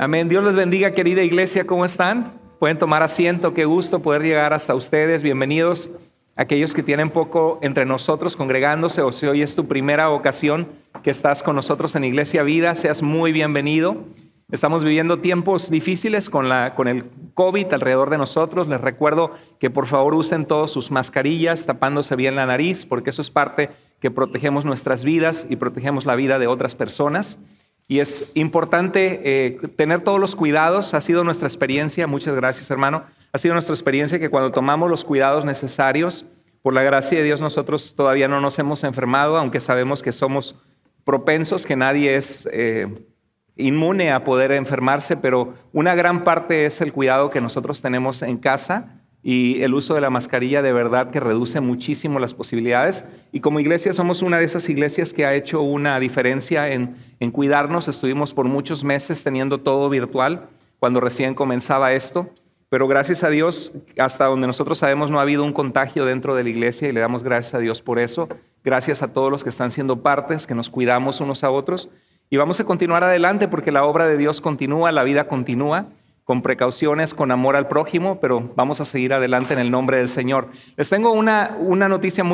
Amén. Dios les bendiga, querida iglesia. ¿Cómo están? Pueden tomar asiento. Qué gusto poder llegar hasta ustedes. Bienvenidos aquellos que tienen poco entre nosotros congregándose, o si hoy es tu primera ocasión que estás con nosotros en Iglesia Vida, seas muy bienvenido. Estamos viviendo tiempos difíciles con el COVID alrededor de nosotros. Les recuerdo que por favor usen todos sus mascarillas, tapándose bien la nariz, porque eso es parte que protegemos nuestras vidas y protegemos la vida de otras personas. Y es importante tener todos los cuidados. Ha sido nuestra experiencia, muchas gracias hermano, ha sido nuestra experiencia que cuando tomamos los cuidados necesarios, por la gracia de Dios nosotros todavía no nos hemos enfermado, aunque sabemos que somos propensos, que nadie es inmune a poder enfermarse, pero una gran parte es el cuidado que nosotros tenemos en casa y el uso de la mascarilla de verdad que reduce muchísimo las posibilidades. Y como iglesia somos una de esas iglesias que ha hecho una diferencia en cuidarnos. Estuvimos por muchos meses teniendo todo virtual cuando recién comenzaba esto, pero gracias a Dios, hasta donde nosotros sabemos, no ha habido un contagio dentro de la iglesia y le damos gracias a Dios por eso. Gracias a todos los que están siendo partes, que nos cuidamos unos a otros. Y vamos a continuar adelante porque la obra de Dios continúa, la vida continúa, con precauciones, con amor al prójimo, pero vamos a seguir adelante en el nombre del Señor. Les tengo una noticia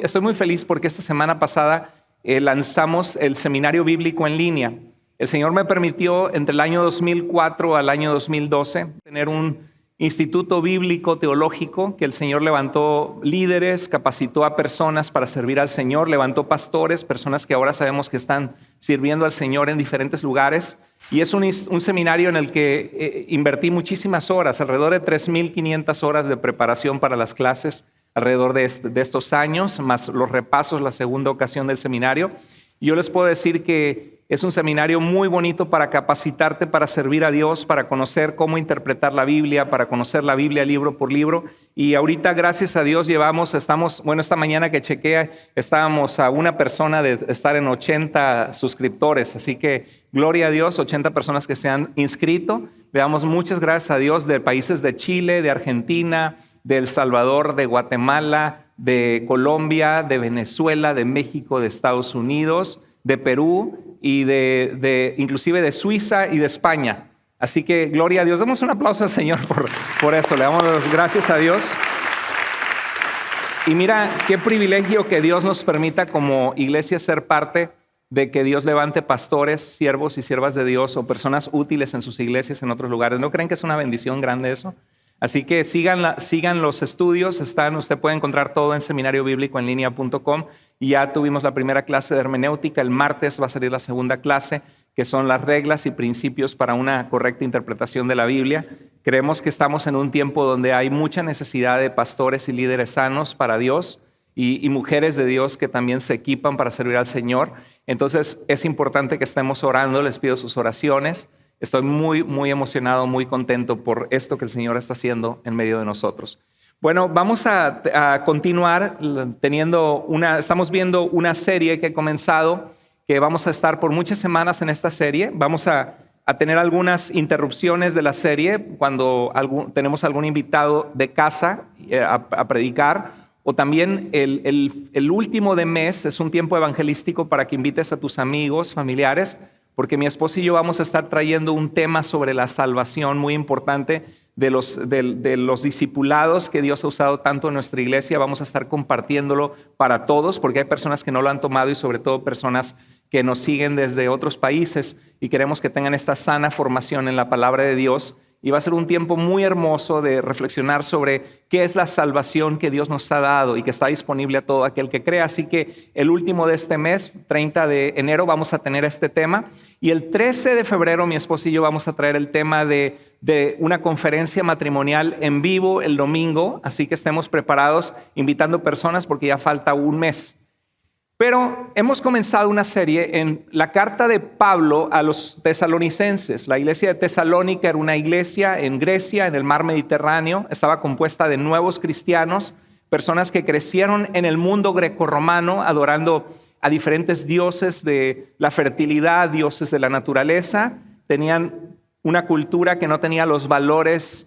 estoy muy feliz porque esta semana pasada lanzamos el seminario bíblico en línea. El Señor me permitió entre el año 2004 al año 2012 tener un instituto bíblico teológico que el Señor levantó líderes, capacitó a personas para servir al Señor, levantó pastores, personas que ahora sabemos que están sirviendo al Señor en diferentes lugares. Y es un seminario en el que invertí muchísimas horas, alrededor de 3,500 horas de preparación para las clases alrededor de estos años, más los repasos, la segunda ocasión del seminario. Y yo les puedo decir que es un seminario muy bonito para capacitarte para servir a Dios, para conocer cómo interpretar la Biblia, para conocer la Biblia libro por libro. Y ahorita, gracias a Dios, esta mañana que chequeé, estábamos a una persona de estar en 80 suscriptores. Así que, gloria a Dios, 80 personas que se han inscrito. Le damos muchas gracias a Dios de países de Chile, de Argentina, de El Salvador, de Guatemala, de Colombia, de Venezuela, de México, de Estados Unidos, de Perú y inclusive de Suiza y de España. Así que gloria a Dios. Damos un aplauso al Señor por eso. Le damos las gracias a Dios. Y mira qué privilegio que Dios nos permita como iglesia ser parte de que Dios levante pastores, siervos y siervas de Dios o personas útiles en sus iglesias en otros lugares. ¿No creen que es una bendición grande eso? Así que sigan los estudios. Usted puede encontrar todo en seminariobíblicoenlinea.com. Y ya tuvimos la primera clase de hermenéutica. El martes va a salir la segunda clase, que son las reglas y principios para una correcta interpretación de la Biblia. Creemos que estamos en un tiempo donde hay mucha necesidad de pastores y líderes sanos para Dios y mujeres de Dios que también se equipan para servir al Señor. Entonces es importante que estemos orando. Les pido sus oraciones. Estoy muy, muy emocionado, muy contento por esto que el Señor está haciendo en medio de nosotros. Bueno, vamos a continuar estamos viendo una serie que he comenzado, que vamos a estar por muchas semanas en esta serie. Vamos a tener algunas interrupciones de la serie cuando tenemos algún invitado de casa a predicar, o también el último de mes es un tiempo evangelístico para que invites a tus amigos, familiares, porque mi esposa y yo vamos a estar trayendo un tema sobre la salvación muy importante de los discipulados que Dios ha usado tanto en nuestra iglesia. Vamos a estar compartiéndolo para todos, porque hay personas que no lo han tomado y sobre todo personas que nos siguen desde otros países y queremos que tengan esta sana formación en la palabra de Dios. Y va a ser un tiempo muy hermoso de reflexionar sobre qué es la salvación que Dios nos ha dado y que está disponible a todo aquel que crea. Así que el último de este mes, 30 de enero, vamos a tener este tema. Y el 13 de febrero, mi esposa y yo vamos a traer el tema de una conferencia matrimonial en vivo el domingo. Así que estemos preparados, invitando personas porque ya falta un mes. Pero hemos comenzado una serie en la carta de Pablo a los tesalonicenses. La iglesia de Tesalónica era una iglesia en Grecia, en el mar Mediterráneo. Estaba compuesta de nuevos cristianos, personas que crecieron en el mundo grecorromano, adorando a diferentes dioses de la fertilidad, dioses de la naturaleza. Tenían una cultura que no tenía los valores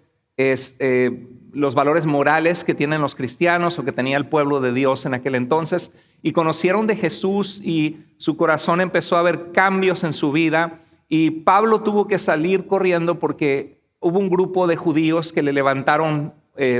morales que tienen los cristianos o que tenía el pueblo de Dios en aquel entonces. Y conocieron de Jesús y su corazón empezó a ver cambios en su vida y Pablo tuvo que salir corriendo porque hubo un grupo de judíos que le levantaron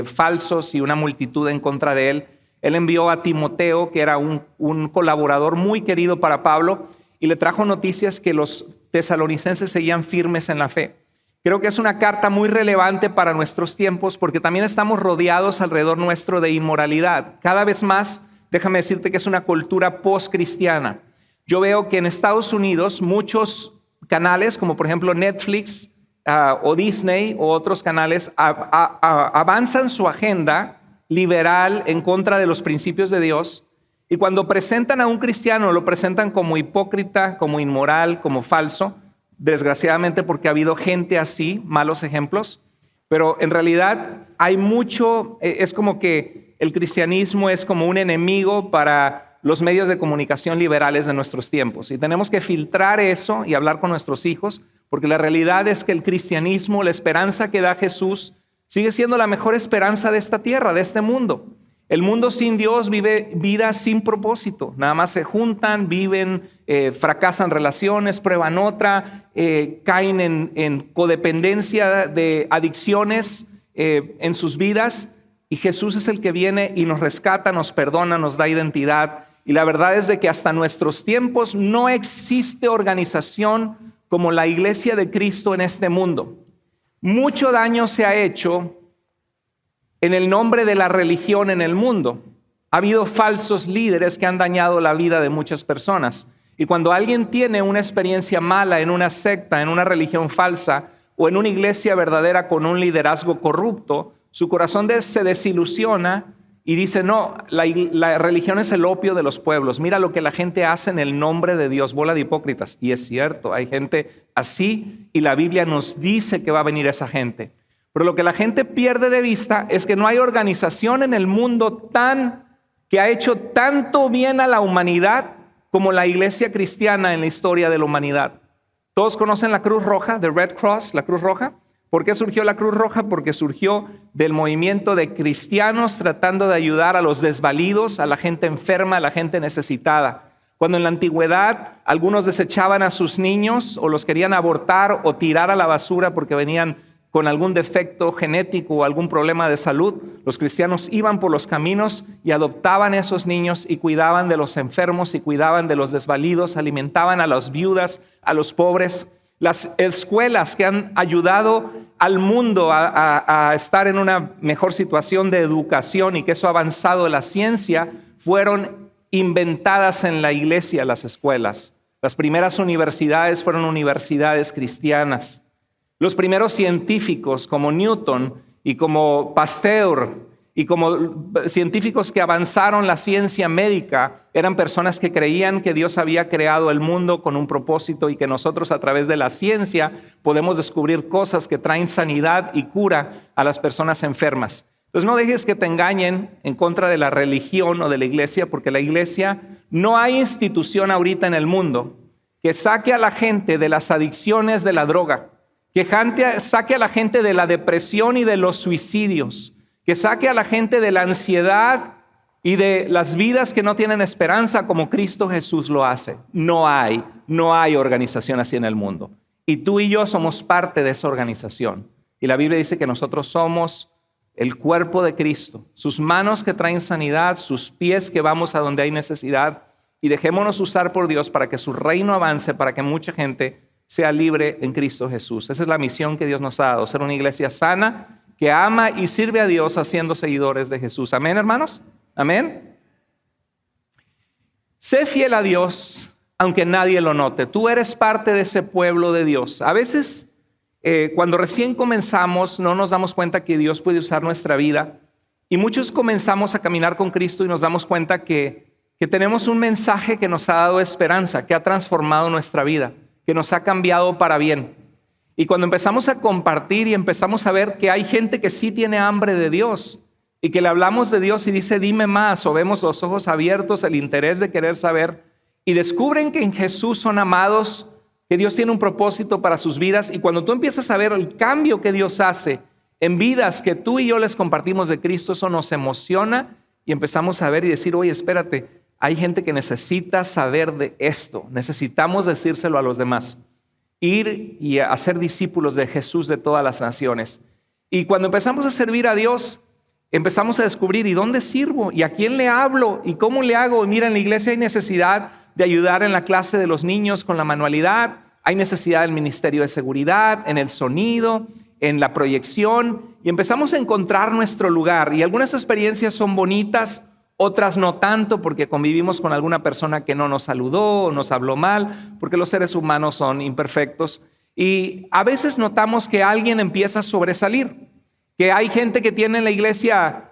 falsos y una multitud en contra de él. Él envió a Timoteo, que era un colaborador muy querido para Pablo, y le trajo noticias que los tesalonicenses seguían firmes en la fe. Creo que es una carta muy relevante para nuestros tiempos porque también estamos rodeados alrededor nuestro de inmoralidad. Cada vez más, déjame decirte que es una cultura post-cristiana. Yo veo que en Estados Unidos muchos canales, como por ejemplo Netflix o Disney o otros canales, avanzan su agenda liberal en contra de los principios de Dios, y cuando presentan a un cristiano lo presentan como hipócrita, como inmoral, como falso, desgraciadamente porque ha habido gente así, malos ejemplos, pero en realidad hay mucho, es como que el cristianismo es como un enemigo para los medios de comunicación liberales de nuestros tiempos, y tenemos que filtrar eso y hablar con nuestros hijos, porque la realidad es que el cristianismo, la esperanza que da Jesús, sigue siendo la mejor esperanza de esta tierra, de este mundo. El mundo sin Dios vive vidas sin propósito. Nada más se juntan, viven, fracasan relaciones, prueban otra, caen en codependencia de adicciones en sus vidas. Y Jesús es el que viene y nos rescata, nos perdona, nos da identidad. Y la verdad es de que hasta nuestros tiempos no existe organización como la Iglesia de Cristo en este mundo. Mucho daño se ha hecho en el nombre de la religión en el mundo. Ha habido falsos líderes que han dañado la vida de muchas personas. Y cuando alguien tiene una experiencia mala en una secta, en una religión falsa o en una iglesia verdadera con un liderazgo corrupto, su corazón se desilusiona y dice, no, la religión es el opio de los pueblos. Mira lo que la gente hace en el nombre de Dios, bola de hipócritas. Y es cierto, hay gente así y la Biblia nos dice que va a venir esa gente. Pero lo que la gente pierde de vista es que no hay organización en el mundo que ha hecho tanto bien a la humanidad como la iglesia cristiana en la historia de la humanidad. Todos conocen la Cruz Roja, the Red Cross, la Cruz Roja. ¿Por qué surgió la Cruz Roja? Porque surgió del movimiento de cristianos tratando de ayudar a los desvalidos, a la gente enferma, a la gente necesitada. Cuando en la antigüedad algunos desechaban a sus niños o los querían abortar o tirar a la basura porque venían con algún defecto genético o algún problema de salud, los cristianos iban por los caminos y adoptaban a esos niños y cuidaban de los enfermos y cuidaban de los desvalidos, alimentaban a las viudas, a los pobres. Las escuelas que han ayudado al mundo a estar en una mejor situación de educación y que eso ha avanzado la ciencia, fueron inventadas en la iglesia, las escuelas. Las primeras universidades fueron universidades cristianas. Los primeros científicos como Newton y como Pasteur y como científicos que avanzaron la ciencia médica eran personas que creían que Dios había creado el mundo con un propósito y que nosotros a través de la ciencia podemos descubrir cosas que traen sanidad y cura a las personas enfermas. Entonces no dejes que te engañen en contra de la religión o de la iglesia, porque la iglesia, no hay institución ahorita en el mundo que saque a la gente de las adicciones de la droga, que saque a la gente de la depresión y de los suicidios, que saque a la gente de la ansiedad y de las vidas que no tienen esperanza como Cristo Jesús lo hace. No hay organización así en el mundo. Y tú y yo somos parte de esa organización. Y la Biblia dice que nosotros somos el cuerpo de Cristo, sus manos que traen sanidad, sus pies que vamos a donde hay necesidad, y dejémonos usar por Dios para que su reino avance, para que mucha gente sea libre en Cristo Jesús. Esa es la misión que Dios nos ha dado, ser una iglesia sana, que ama y sirve a Dios haciendo seguidores de Jesús. Amén, hermanos. Amén. Sé fiel a Dios, aunque nadie lo note. Tú eres parte de ese pueblo de Dios. A veces, cuando recién comenzamos, no nos damos cuenta que Dios puede usar nuestra vida. Y muchos comenzamos a caminar con Cristo y nos damos cuenta que tenemos un mensaje que nos ha dado esperanza, que ha transformado nuestra vida, que nos ha cambiado para bien. Y cuando empezamos a compartir y empezamos a ver que hay gente que sí tiene hambre de Dios y que le hablamos de Dios y dice, dime más, o vemos los ojos abiertos, el interés de querer saber, y descubren que en Jesús son amados, que Dios tiene un propósito para sus vidas, y cuando tú empiezas a ver el cambio que Dios hace en vidas que tú y yo les compartimos de Cristo, eso nos emociona y empezamos a ver y decir, oye, espérate, hay gente que necesita saber de esto, necesitamos decírselo a los demás. ir y hacer discípulos de Jesús de todas las naciones. Y cuando empezamos a servir a Dios, empezamos a descubrir, ¿y dónde sirvo? ¿Y a quién le hablo? ¿Y cómo le hago? Y mira, en la iglesia hay necesidad de ayudar en la clase de los niños con la manualidad, hay necesidad del ministerio de seguridad, en el sonido, en la proyección, y empezamos a encontrar nuestro lugar. Y algunas experiencias son bonitas, otras no tanto, porque convivimos con alguna persona que no nos saludó o nos habló mal, porque los seres humanos son imperfectos. Y a veces notamos que alguien empieza a sobresalir, que hay gente que tiene en la iglesia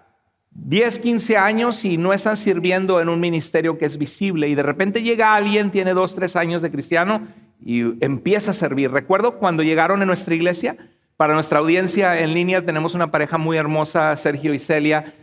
10, 15 años y no están sirviendo en un ministerio que es visible, y de repente llega alguien, tiene 2, 3 años de cristiano y empieza a servir. Recuerdo cuando llegaron en nuestra iglesia, para nuestra audiencia en línea tenemos una pareja muy hermosa, Sergio y Celia.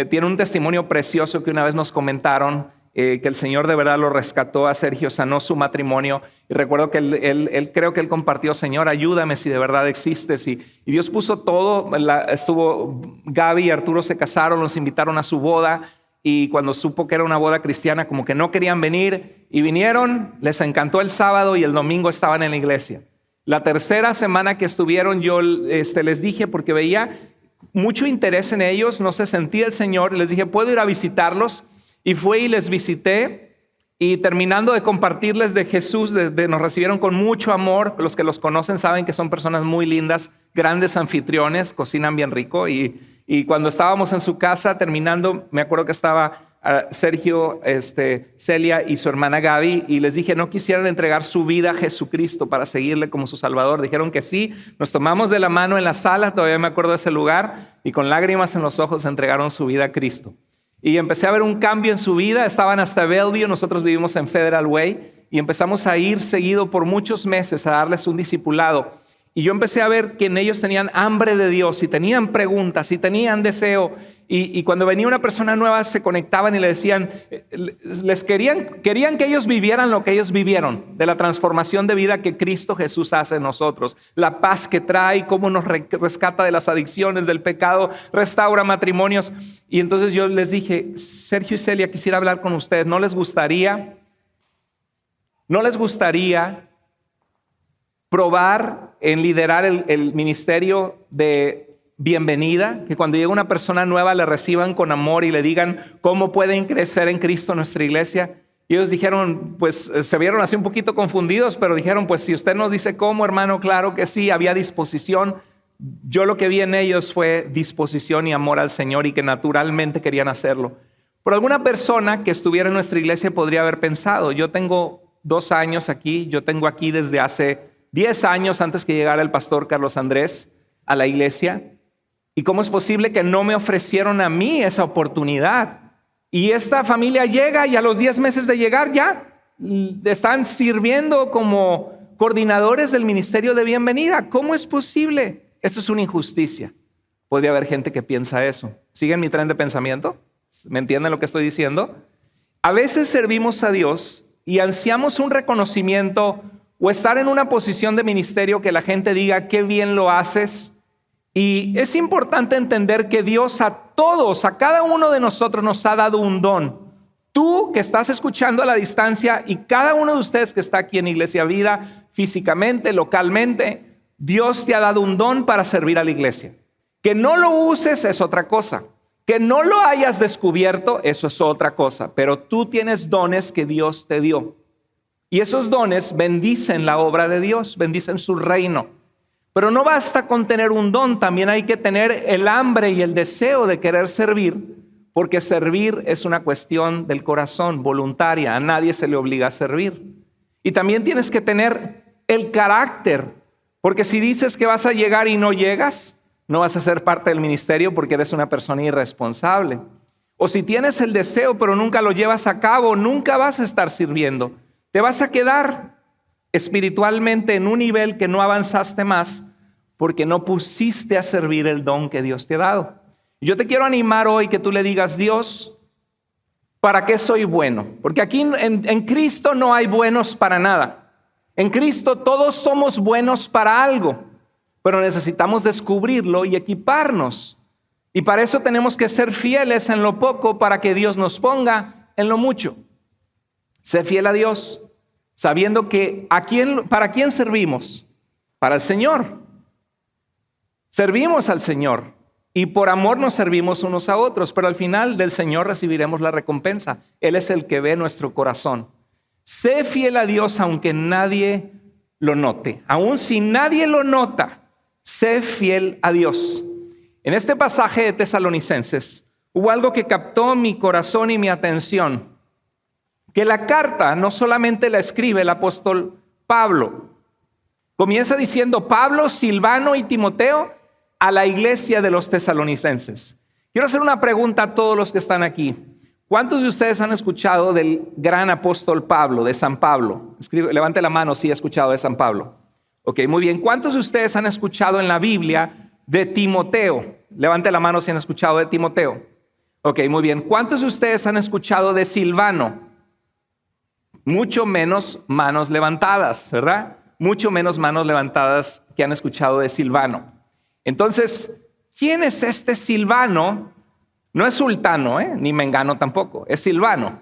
Tiene un testimonio precioso que una vez nos comentaron, que el Señor de verdad lo rescató a Sergio, sanó su matrimonio. Y recuerdo que él creo que él compartió: Señor, ayúdame si de verdad existes. Y Dios puso todo. Estuvo Gaby y Arturo, se casaron, los invitaron a su boda. Y cuando supo que era una boda cristiana, como que no querían venir. Y vinieron, les encantó el sábado y el domingo estaban en la iglesia. La tercera semana que estuvieron, yo les dije, porque veía mucho interés en ellos, no se sentía el Señor, les dije, ¿puedo ir a visitarlos? Y fui y les visité, y terminando de compartirles de Jesús, nos recibieron con mucho amor. Los que los conocen saben que son personas muy lindas, grandes anfitriones, cocinan bien rico. Y cuando estábamos en su casa terminando, me acuerdo que estaba Sergio, Celia y su hermana Gaby, y les dije, ¿no quisieran entregar su vida a Jesucristo para seguirle como su Salvador? Dijeron que sí. Nos tomamos de la mano en la sala, todavía me acuerdo de ese lugar, y con lágrimas en los ojos entregaron su vida a Cristo. Y empecé a ver un cambio en su vida. Estaban hasta Bellevue, nosotros vivimos en Federal Way, y empezamos a ir seguido por muchos meses a darles un discipulado. Y yo empecé a ver que en ellos tenían hambre de Dios, y tenían preguntas, y tenían deseo. Y cuando venía una persona nueva, se conectaban y le decían, querían que ellos vivieran lo que ellos vivieron, de la transformación de vida que Cristo Jesús hace en nosotros, la paz que trae, cómo nos rescata de las adicciones, del pecado, restaura matrimonios. Y entonces yo les dije, Sergio y Celia, quisiera hablar con ustedes. ¿No les gustaría probar en liderar el ministerio de bienvenida, que cuando llega una persona nueva le reciban con amor y le digan cómo pueden crecer en Cristo nuestra iglesia? Y ellos dijeron, pues se vieron así un poquito confundidos, pero dijeron, pues si usted nos dice cómo, hermano, claro que sí, había disposición. Yo lo que vi en ellos fue disposición y amor al Señor, y que naturalmente querían hacerlo. Por alguna persona que estuviera en nuestra iglesia podría haber pensado, yo tengo 2 años aquí, yo tengo aquí desde hace 10 años antes que llegara el pastor Carlos Andrés a la iglesia. ¿Y cómo es posible que no me ofrecieron a mí esa oportunidad? Y esta familia llega, y a los 10 meses de llegar ya están sirviendo como coordinadores del ministerio de bienvenida. ¿Cómo es posible? Esto es una injusticia. Podría haber gente que piensa eso. ¿Siguen mi tren de pensamiento? ¿Me entienden lo que estoy diciendo? A veces servimos a Dios y ansiamos un reconocimiento o estar en una posición de ministerio que la gente diga, qué bien lo haces. Y es importante entender que Dios a todos, a cada uno de nosotros nos ha dado un don. Tú que estás escuchando a la distancia, y cada uno de ustedes que está aquí en Iglesia Vida, físicamente, localmente, Dios te ha dado un don para servir a la iglesia. Que no lo uses es otra cosa. Que no lo hayas descubierto, eso es otra cosa. Pero tú tienes dones que Dios te dio. Y esos dones bendicen la obra de Dios, bendicen su reino. Pero no basta con tener un don, también hay que tener el hambre y el deseo de querer servir, porque servir es una cuestión del corazón, voluntaria. A nadie se le obliga a servir. Y también tienes que tener el carácter, porque si dices que vas a llegar y no llegas, no vas a ser parte del ministerio porque eres una persona irresponsable. O si tienes el deseo pero nunca lo llevas a cabo, nunca vas a estar sirviendo. Te vas a quedar espiritualmente en un nivel que no avanzaste más porque no pusiste a servir el don que Dios te ha dado. Yo te quiero animar hoy que tú le digas, Dios, ¿para qué soy bueno? Porque aquí en Cristo no hay buenos para nada. En Cristo todos somos buenos para algo, pero necesitamos descubrirlo y equiparnos. Y para eso tenemos que ser fieles en lo poco para que Dios nos ponga en lo mucho. Sé fiel a Dios. sabiendo que ¿para quién servimos? Para el Señor. Servimos al Señor y por amor nos servimos unos a otros, pero al final del Señor recibiremos la recompensa. Él es el que ve nuestro corazón. Sé fiel a Dios aunque nadie lo note. Aun si nadie lo nota, sé fiel a Dios. En este pasaje de Tesalonicenses hubo algo que captó mi corazón y mi atención. Que la carta no solamente la escribe el apóstol Pablo. Comienza diciendo Pablo, Silvano y Timoteo a la iglesia de los tesalonicenses. Quiero hacer una pregunta a todos los que están aquí. ¿Cuántos de ustedes han escuchado del gran apóstol Pablo, de San Pablo? Levante la mano si ha escuchado de San Pablo. Ok, muy bien. ¿Cuántos de ustedes han escuchado en la Biblia de Timoteo? Levante la mano si han escuchado de Timoteo. Ok, muy bien. ¿Cuántos de ustedes han escuchado de Silvano? Mucho menos manos levantadas, ¿verdad? Mucho menos manos levantadas que han escuchado de Silvano. Entonces, ¿quién es este Silvano? No es Sultano, ni Mengano tampoco, es Silvano.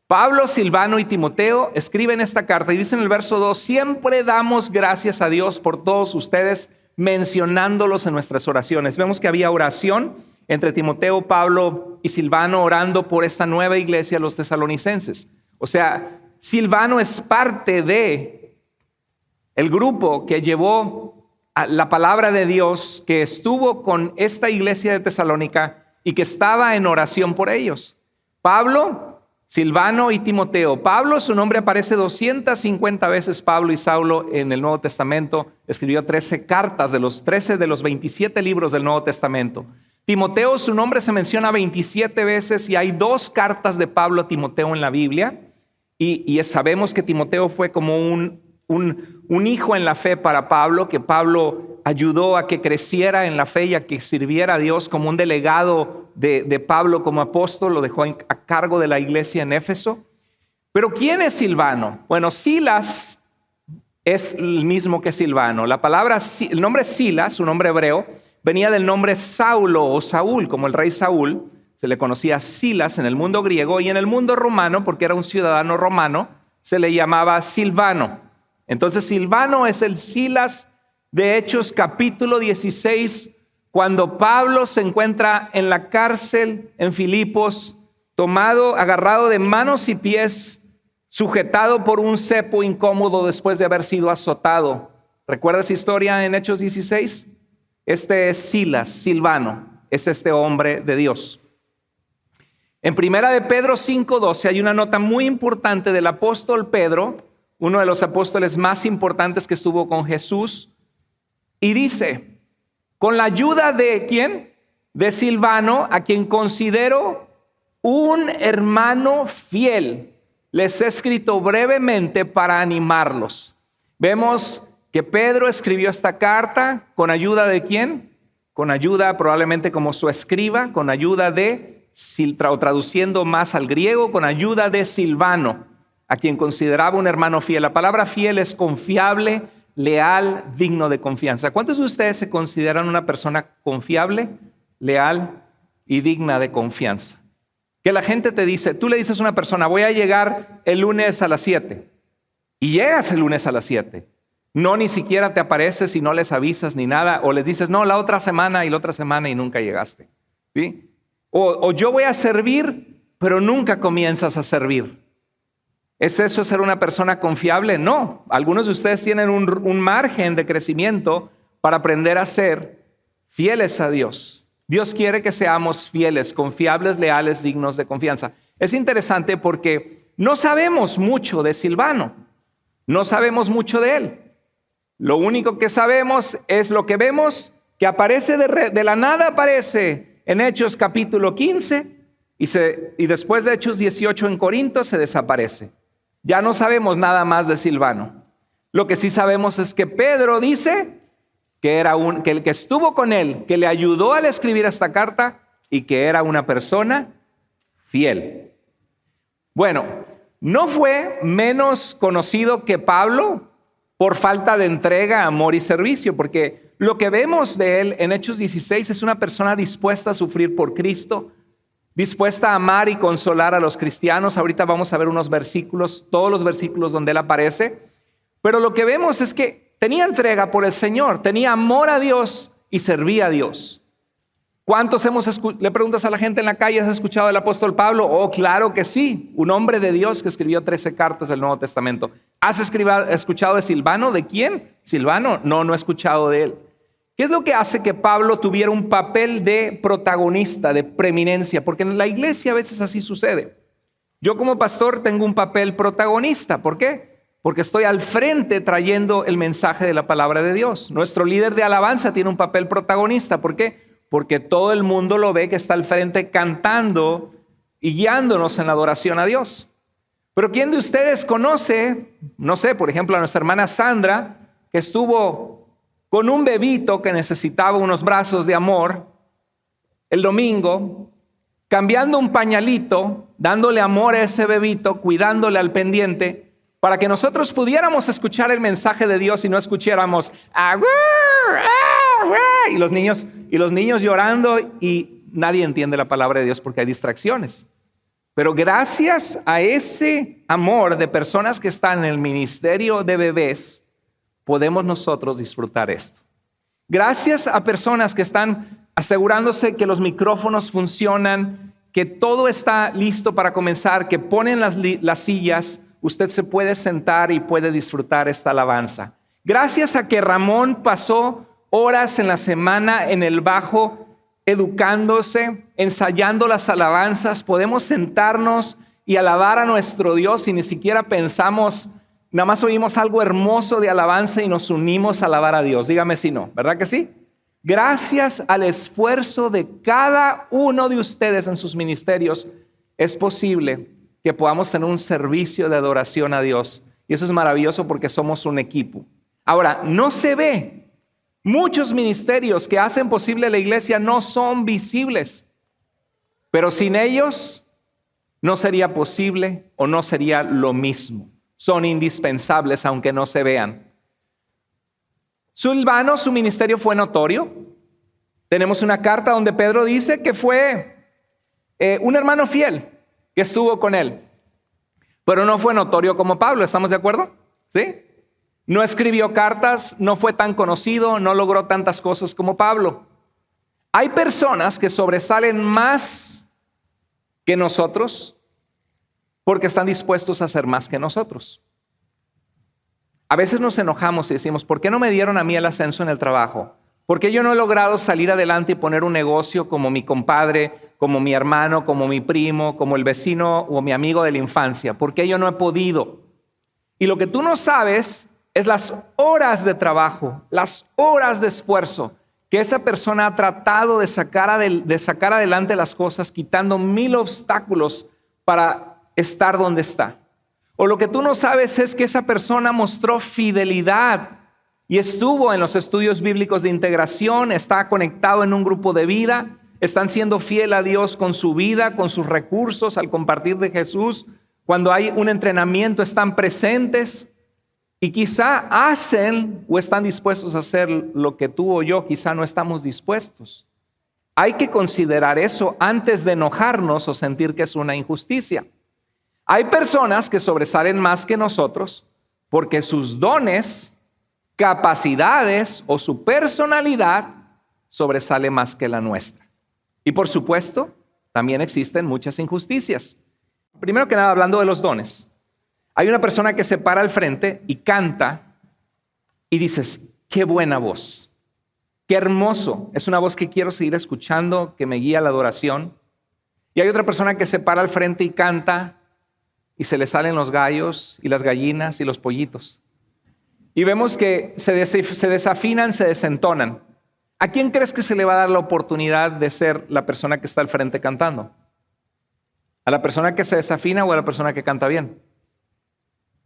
Pablo, Silvano y Timoteo escriben esta carta y dicen en el verso 2, siempre damos gracias a Dios por todos ustedes, mencionándolos en nuestras oraciones. Vemos que había oración entre Timoteo, Pablo y Silvano orando por esta nueva iglesia, los tesalonicenses. O sea, Silvano es parte de el grupo que llevó la palabra de Dios, que estuvo con esta iglesia de Tesalónica y que estaba en oración por ellos. Pablo, Silvano y Timoteo. Pablo, su nombre aparece 250 veces, Pablo y Saulo, en el Nuevo Testamento. Escribió 13 cartas de los 13 de los 27 libros del Nuevo Testamento. Timoteo, su nombre se menciona 27 veces y hay 2 cartas de Pablo a Timoteo en la Biblia. Y sabemos que Timoteo fue como un hijo en la fe para Pablo, que Pablo ayudó a que creciera en la fe y a que sirviera a Dios como un delegado de Pablo como apóstol, lo dejó a cargo de la iglesia en Éfeso. Pero ¿quién es Silvano? Bueno, Silas es el mismo que Silvano. El nombre Silas, su nombre hebreo, venía del nombre Saulo o Saúl, como el rey Saúl. Se le conocía Silas en el mundo griego y en el mundo romano, porque era un ciudadano romano, se le llamaba Silvano. Entonces Silvano es el Silas de Hechos capítulo 16, cuando Pablo se encuentra en la cárcel en Filipos, agarrado de manos y pies, sujetado por un cepo incómodo después de haber sido azotado. ¿Recuerda esa historia en Hechos 16? Este es Silas, Silvano, es este hombre de Dios. En Primera de Pedro 5:12 hay una nota muy importante del apóstol Pedro, uno de los apóstoles más importantes que estuvo con Jesús, y dice, con la ayuda de ¿quién? De Silvano, a quien considero un hermano fiel, les he escrito brevemente para animarlos. Vemos que Pedro escribió esta carta con ayuda de ¿quién? Con ayuda probablemente como su escriba, con ayuda de, traduciendo más al griego, con ayuda de Silvano, a quien consideraba un hermano fiel. La palabra fiel es confiable, leal, digno de confianza. ¿Cuántos de ustedes se consideran una persona confiable, leal y digna de confianza? Que la gente te dice, tú le dices a una persona, voy a llegar el lunes a las 7. Y llegas el lunes a las 7. No, ni siquiera te apareces y no les avisas ni nada. O les dices, no, la otra semana y nunca llegaste. ¿Sí? O yo voy a servir, pero nunca comienzas a servir. ¿Es eso ser una persona confiable? No. Algunos de ustedes tienen un margen de crecimiento para aprender a ser fieles a Dios. Dios quiere que seamos fieles, confiables, leales, dignos de confianza. Es interesante porque no sabemos mucho de Silvano. No sabemos mucho de él. Lo único que sabemos es lo que vemos, que aparece de la nada, aparece en Hechos capítulo 15 y después de Hechos 18 en Corinto se desaparece. Ya no sabemos nada más de Silvano. Lo que sí sabemos es que Pedro dice que el que estuvo con él, que le ayudó al escribir esta carta y que era una persona fiel. Bueno, no fue menos conocido que Pablo por falta de entrega, amor y servicio, porque lo que vemos de él en Hechos 16 es una persona dispuesta a sufrir por Cristo, dispuesta a amar y consolar a los cristianos. Ahorita vamos a ver unos versículos, todos los versículos donde Él aparece. Pero lo que vemos es que tenía entrega por el Señor, tenía amor a Dios y servía a Dios. ¿Cuántos le preguntas a la gente en la calle, ¿has escuchado del apóstol Pablo? Oh, claro que sí, un hombre de Dios que escribió 13 cartas del Nuevo Testamento. ¿Has escuchado de Silvano? ¿De quién? Silvano, no he escuchado de él. ¿Qué es lo que hace que Pablo tuviera un papel de protagonista, de preeminencia? Porque en la iglesia a veces así sucede. Yo como pastor tengo un papel protagonista. ¿Por qué? Porque estoy al frente trayendo el mensaje de la palabra de Dios. Nuestro líder de alabanza tiene un papel protagonista. ¿Por qué? Porque todo el mundo lo ve que está al frente cantando y guiándonos en la adoración a Dios. Pero ¿quién de ustedes conoce, no sé, por ejemplo, a nuestra hermana Sandra, que estuvo con un bebito que necesitaba unos brazos de amor el domingo, cambiando un pañalito, dándole amor a ese bebito, cuidándole al pendiente, para que nosotros pudiéramos escuchar el mensaje de Dios y no escucháramos y los niños llorando y nadie entiende la palabra de Dios porque hay distracciones. Pero gracias a ese amor de personas que están en el ministerio de bebés, podemos nosotros disfrutar esto. Gracias a personas que están asegurándose que los micrófonos funcionan, que todo está listo para comenzar, que ponen las sillas, usted se puede sentar y puede disfrutar esta alabanza. Gracias a que Ramón pasó horas en la semana en el bajo, educándose, ensayando las alabanzas, podemos sentarnos y alabar a nuestro Dios y ni siquiera pensamos, nada más oímos algo hermoso de alabanza y nos unimos a alabar a Dios. Dígame si no, ¿verdad que sí? Gracias al esfuerzo de cada uno de ustedes en sus ministerios, es posible que podamos tener un servicio de adoración a Dios. Y eso es maravilloso porque somos un equipo. Ahora, no se ve. Muchos ministerios que hacen posible la iglesia no son visibles, pero sin ellos no sería posible o no sería lo mismo. Son indispensables aunque no se vean. Silvano, su ministerio fue notorio. Tenemos una carta donde Pedro dice que fue un hermano fiel que estuvo con él, pero no fue notorio como Pablo. ¿Estamos de acuerdo? ¿Sí? No escribió cartas, no fue tan conocido, no logró tantas cosas como Pablo. Hay personas que sobresalen más que nosotros porque están dispuestos a hacer más que nosotros. A veces nos enojamos y decimos, ¿por qué no me dieron a mí el ascenso en el trabajo? ¿Por qué yo no he logrado salir adelante y poner un negocio como mi compadre, como mi hermano, como mi primo, como el vecino o mi amigo de la infancia? ¿Por qué yo no he podido? Y lo que tú no sabes es las horas de trabajo, las horas de esfuerzo que esa persona ha tratado de sacar adelante las cosas, quitando 1000 obstáculos para estar donde está. O lo que tú no sabes es que esa persona mostró fidelidad y estuvo en los estudios bíblicos de integración, está conectado en un grupo de vida, están siendo fiel a Dios con su vida, con sus recursos al compartir de Jesús. Cuando hay un entrenamiento están presentes. Y quizá hacen o están dispuestos a hacer lo que tú o yo quizá no estamos dispuestos. Hay que considerar eso antes de enojarnos o sentir que es una injusticia. Hay personas que sobresalen más que nosotros porque sus dones, capacidades o su personalidad sobresale más que la nuestra. Y por supuesto, también existen muchas injusticias. Primero que nada, hablando de los dones. Hay una persona que se para al frente y canta y dices, qué buena voz, qué hermoso. Es una voz que quiero seguir escuchando, que me guía a la adoración. Y hay otra persona que se para al frente y canta y se le salen los gallos y las gallinas y los pollitos. Y vemos que se desafinan, se desentonan. ¿A quién crees que se le va a dar la oportunidad de ser la persona que está al frente cantando? ¿A la persona que se desafina o a la persona que canta bien?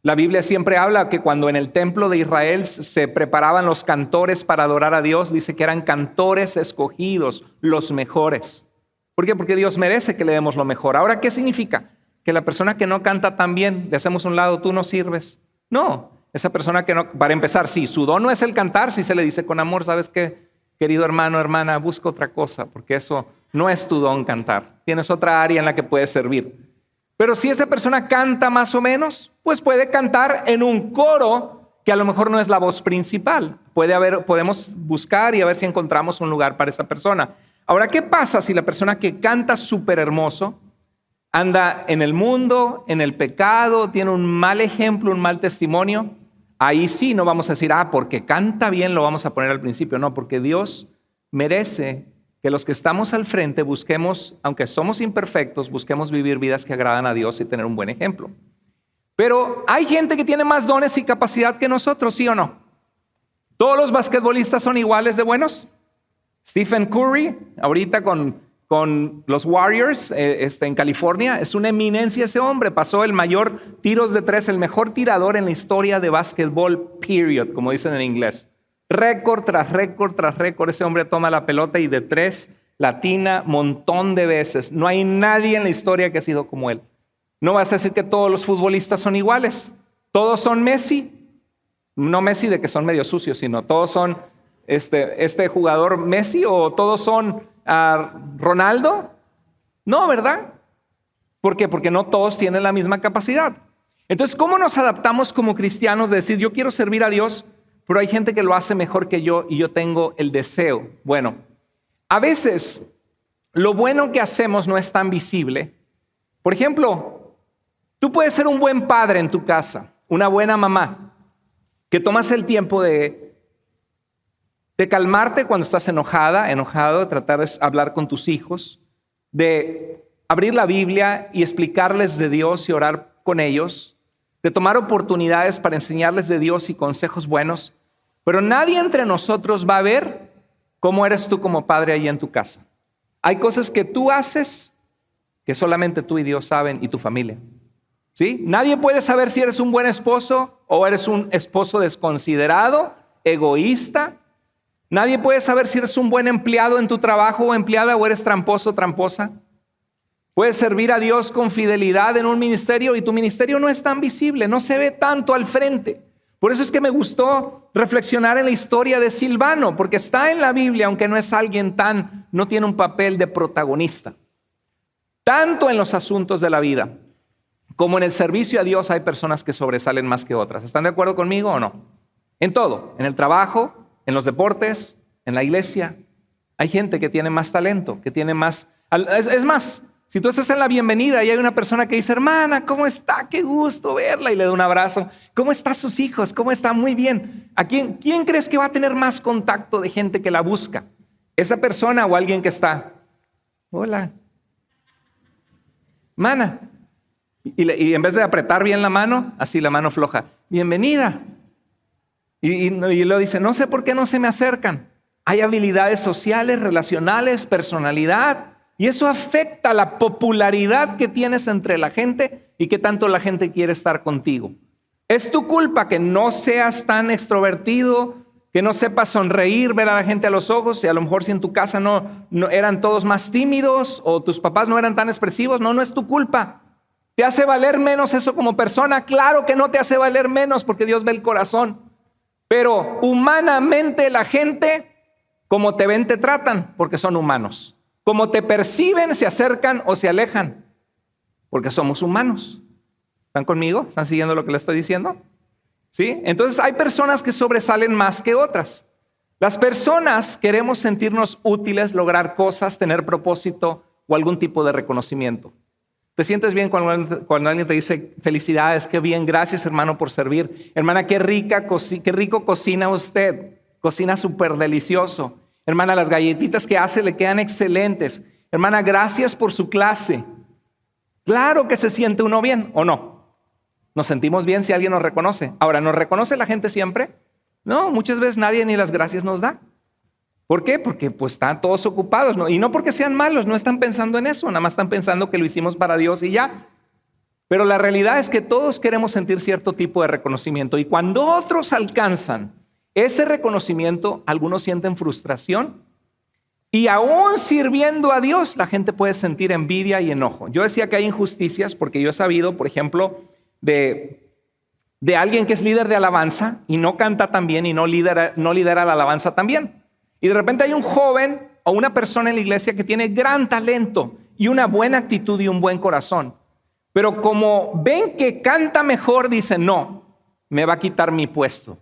La Biblia siempre habla que cuando en el templo de Israel se preparaban los cantores para adorar a Dios, dice que eran cantores escogidos, los mejores. ¿Por qué? Porque Dios merece que le demos lo mejor. Ahora, ¿qué significa? Que la persona que no canta tan bien, le hacemos a un lado, tú no sirves. No, esa persona que no, para empezar, sí, su don no es el cantar, si se le dice con amor, ¿sabes qué? Querido hermano, hermana, busca otra cosa, porque eso no es tu don cantar. Tienes otra área en la que puedes servir. Pero si esa persona canta más o menos, pues puede cantar en un coro que a lo mejor no es la voz principal. Podemos buscar y a ver si encontramos un lugar para esa persona. Ahora, ¿qué pasa si la persona que canta súper hermoso anda en el mundo, en el pecado, tiene un mal ejemplo, un mal testimonio? Ahí sí no vamos a decir, porque canta bien lo vamos a poner al principio. No, porque Dios merece que los que estamos al frente busquemos, aunque somos imperfectos, busquemos vivir vidas que agradan a Dios y tener un buen ejemplo. Pero hay gente que tiene más dones y capacidad que nosotros, ¿sí o no? ¿Todos los basquetbolistas son iguales de buenos? Stephen Curry, ahorita con los Warriors en California, es una eminencia ese hombre. Pasó el mayor tiros de tres, el mejor tirador en la historia de básquetbol, period, como dicen en inglés. Récord tras récord tras récord, ese hombre toma la pelota y de tres latina montón de veces. No hay nadie en la historia que ha sido como él. No vas a decir que todos los futbolistas son iguales. Todos son Messi. No Messi de que son medio sucios, sino todos son este jugador Messi o todos son Ronaldo. No, ¿verdad? ¿Por qué? Porque no todos tienen la misma capacidad. Entonces, ¿cómo nos adaptamos como cristianos de decir, yo quiero servir a Dios, pero hay gente que lo hace mejor que yo y yo tengo el deseo? Bueno, a veces lo bueno que hacemos no es tan visible. Por ejemplo, tú puedes ser un buen padre en tu casa, una buena mamá, que tomas el tiempo de calmarte cuando estás enojado, de tratar de hablar con tus hijos, de abrir la Biblia y explicarles de Dios y orar con ellos, de tomar oportunidades para enseñarles de Dios y consejos buenos. Pero nadie entre nosotros va a ver cómo eres tú como padre ahí en tu casa. Hay cosas que tú haces que solamente tú y Dios saben y tu familia. ¿Sí? Nadie puede saber si eres un buen esposo o eres un esposo desconsiderado, egoísta. Nadie puede saber si eres un buen empleado en tu trabajo o empleada o eres tramposo o tramposa. Puedes servir a Dios con fidelidad en un ministerio y tu ministerio no es tan visible, no se ve tanto al frente. Por eso es que me gustó reflexionar en la historia de Silvano, porque está en la Biblia, aunque no es alguien no tiene un papel de protagonista. Tanto en los asuntos de la vida como en el servicio a Dios hay personas que sobresalen más que otras. ¿Están de acuerdo conmigo o no? En todo, en el trabajo, en los deportes, en la iglesia, hay gente que tiene más talento, que tiene más... Es más, si tú estás en la bienvenida y hay una persona que dice, hermana, ¿cómo está? Qué gusto verla, y le da un abrazo. ¿Cómo están sus hijos? ¿Cómo está? Muy bien. ¿Quién crees que va a tener más contacto de gente que la busca? ¿Esa persona o alguien que está? Hola. Mana. Y en vez de apretar bien la mano, así la mano floja. Bienvenida. Y luego dice, no sé por qué no se me acercan. Hay habilidades sociales, relacionales, personalidad. Y eso afecta la popularidad que tienes entre la gente y qué tanto la gente quiere estar contigo. Es tu culpa que no seas tan extrovertido, que no sepas sonreír, ver a la gente a los ojos, y a lo mejor si en tu casa no eran todos más tímidos o tus papás no eran tan expresivos. No es tu culpa. ¿Te hace valer menos eso como persona? Claro que no te hace valer menos porque Dios ve el corazón. Pero humanamente la gente, como te ven, te tratan porque son humanos. Como te perciben, se acercan o se alejan porque somos humanos. ¿Están conmigo? ¿Están siguiendo lo que les estoy diciendo? ¿Sí? Entonces hay personas que sobresalen más que otras. Las personas queremos sentirnos útiles, lograr cosas, tener propósito o algún tipo de reconocimiento. ¿Te sientes bien cuando alguien te dice felicidades, qué bien, gracias hermano por servir? Hermana, qué rico cocina usted, cocina súper delicioso. Hermana, las galletitas que hace le quedan excelentes. Hermana, gracias por su clase. Claro que se siente uno bien, ¿o no? Nos sentimos bien si alguien nos reconoce. Ahora, ¿nos reconoce la gente siempre? No, muchas veces nadie ni las gracias nos da. ¿Por qué? Porque pues están todos ocupados, ¿no? Y no porque sean malos, no están pensando en eso, nada más están pensando que lo hicimos para Dios y ya. Pero la realidad es que todos queremos sentir cierto tipo de reconocimiento y cuando otros alcanzan ese reconocimiento, algunos sienten frustración y aún sirviendo a Dios, la gente puede sentir envidia y enojo. Yo decía que hay injusticias porque yo he sabido, por ejemplo, de alguien que es líder de alabanza y no canta tan bien y no lidera la alabanza tan bien. Y de repente hay un joven o una persona en la iglesia que tiene gran talento y una buena actitud y un buen corazón. Pero como ven que canta mejor, dicen, no, me va a quitar mi puesto.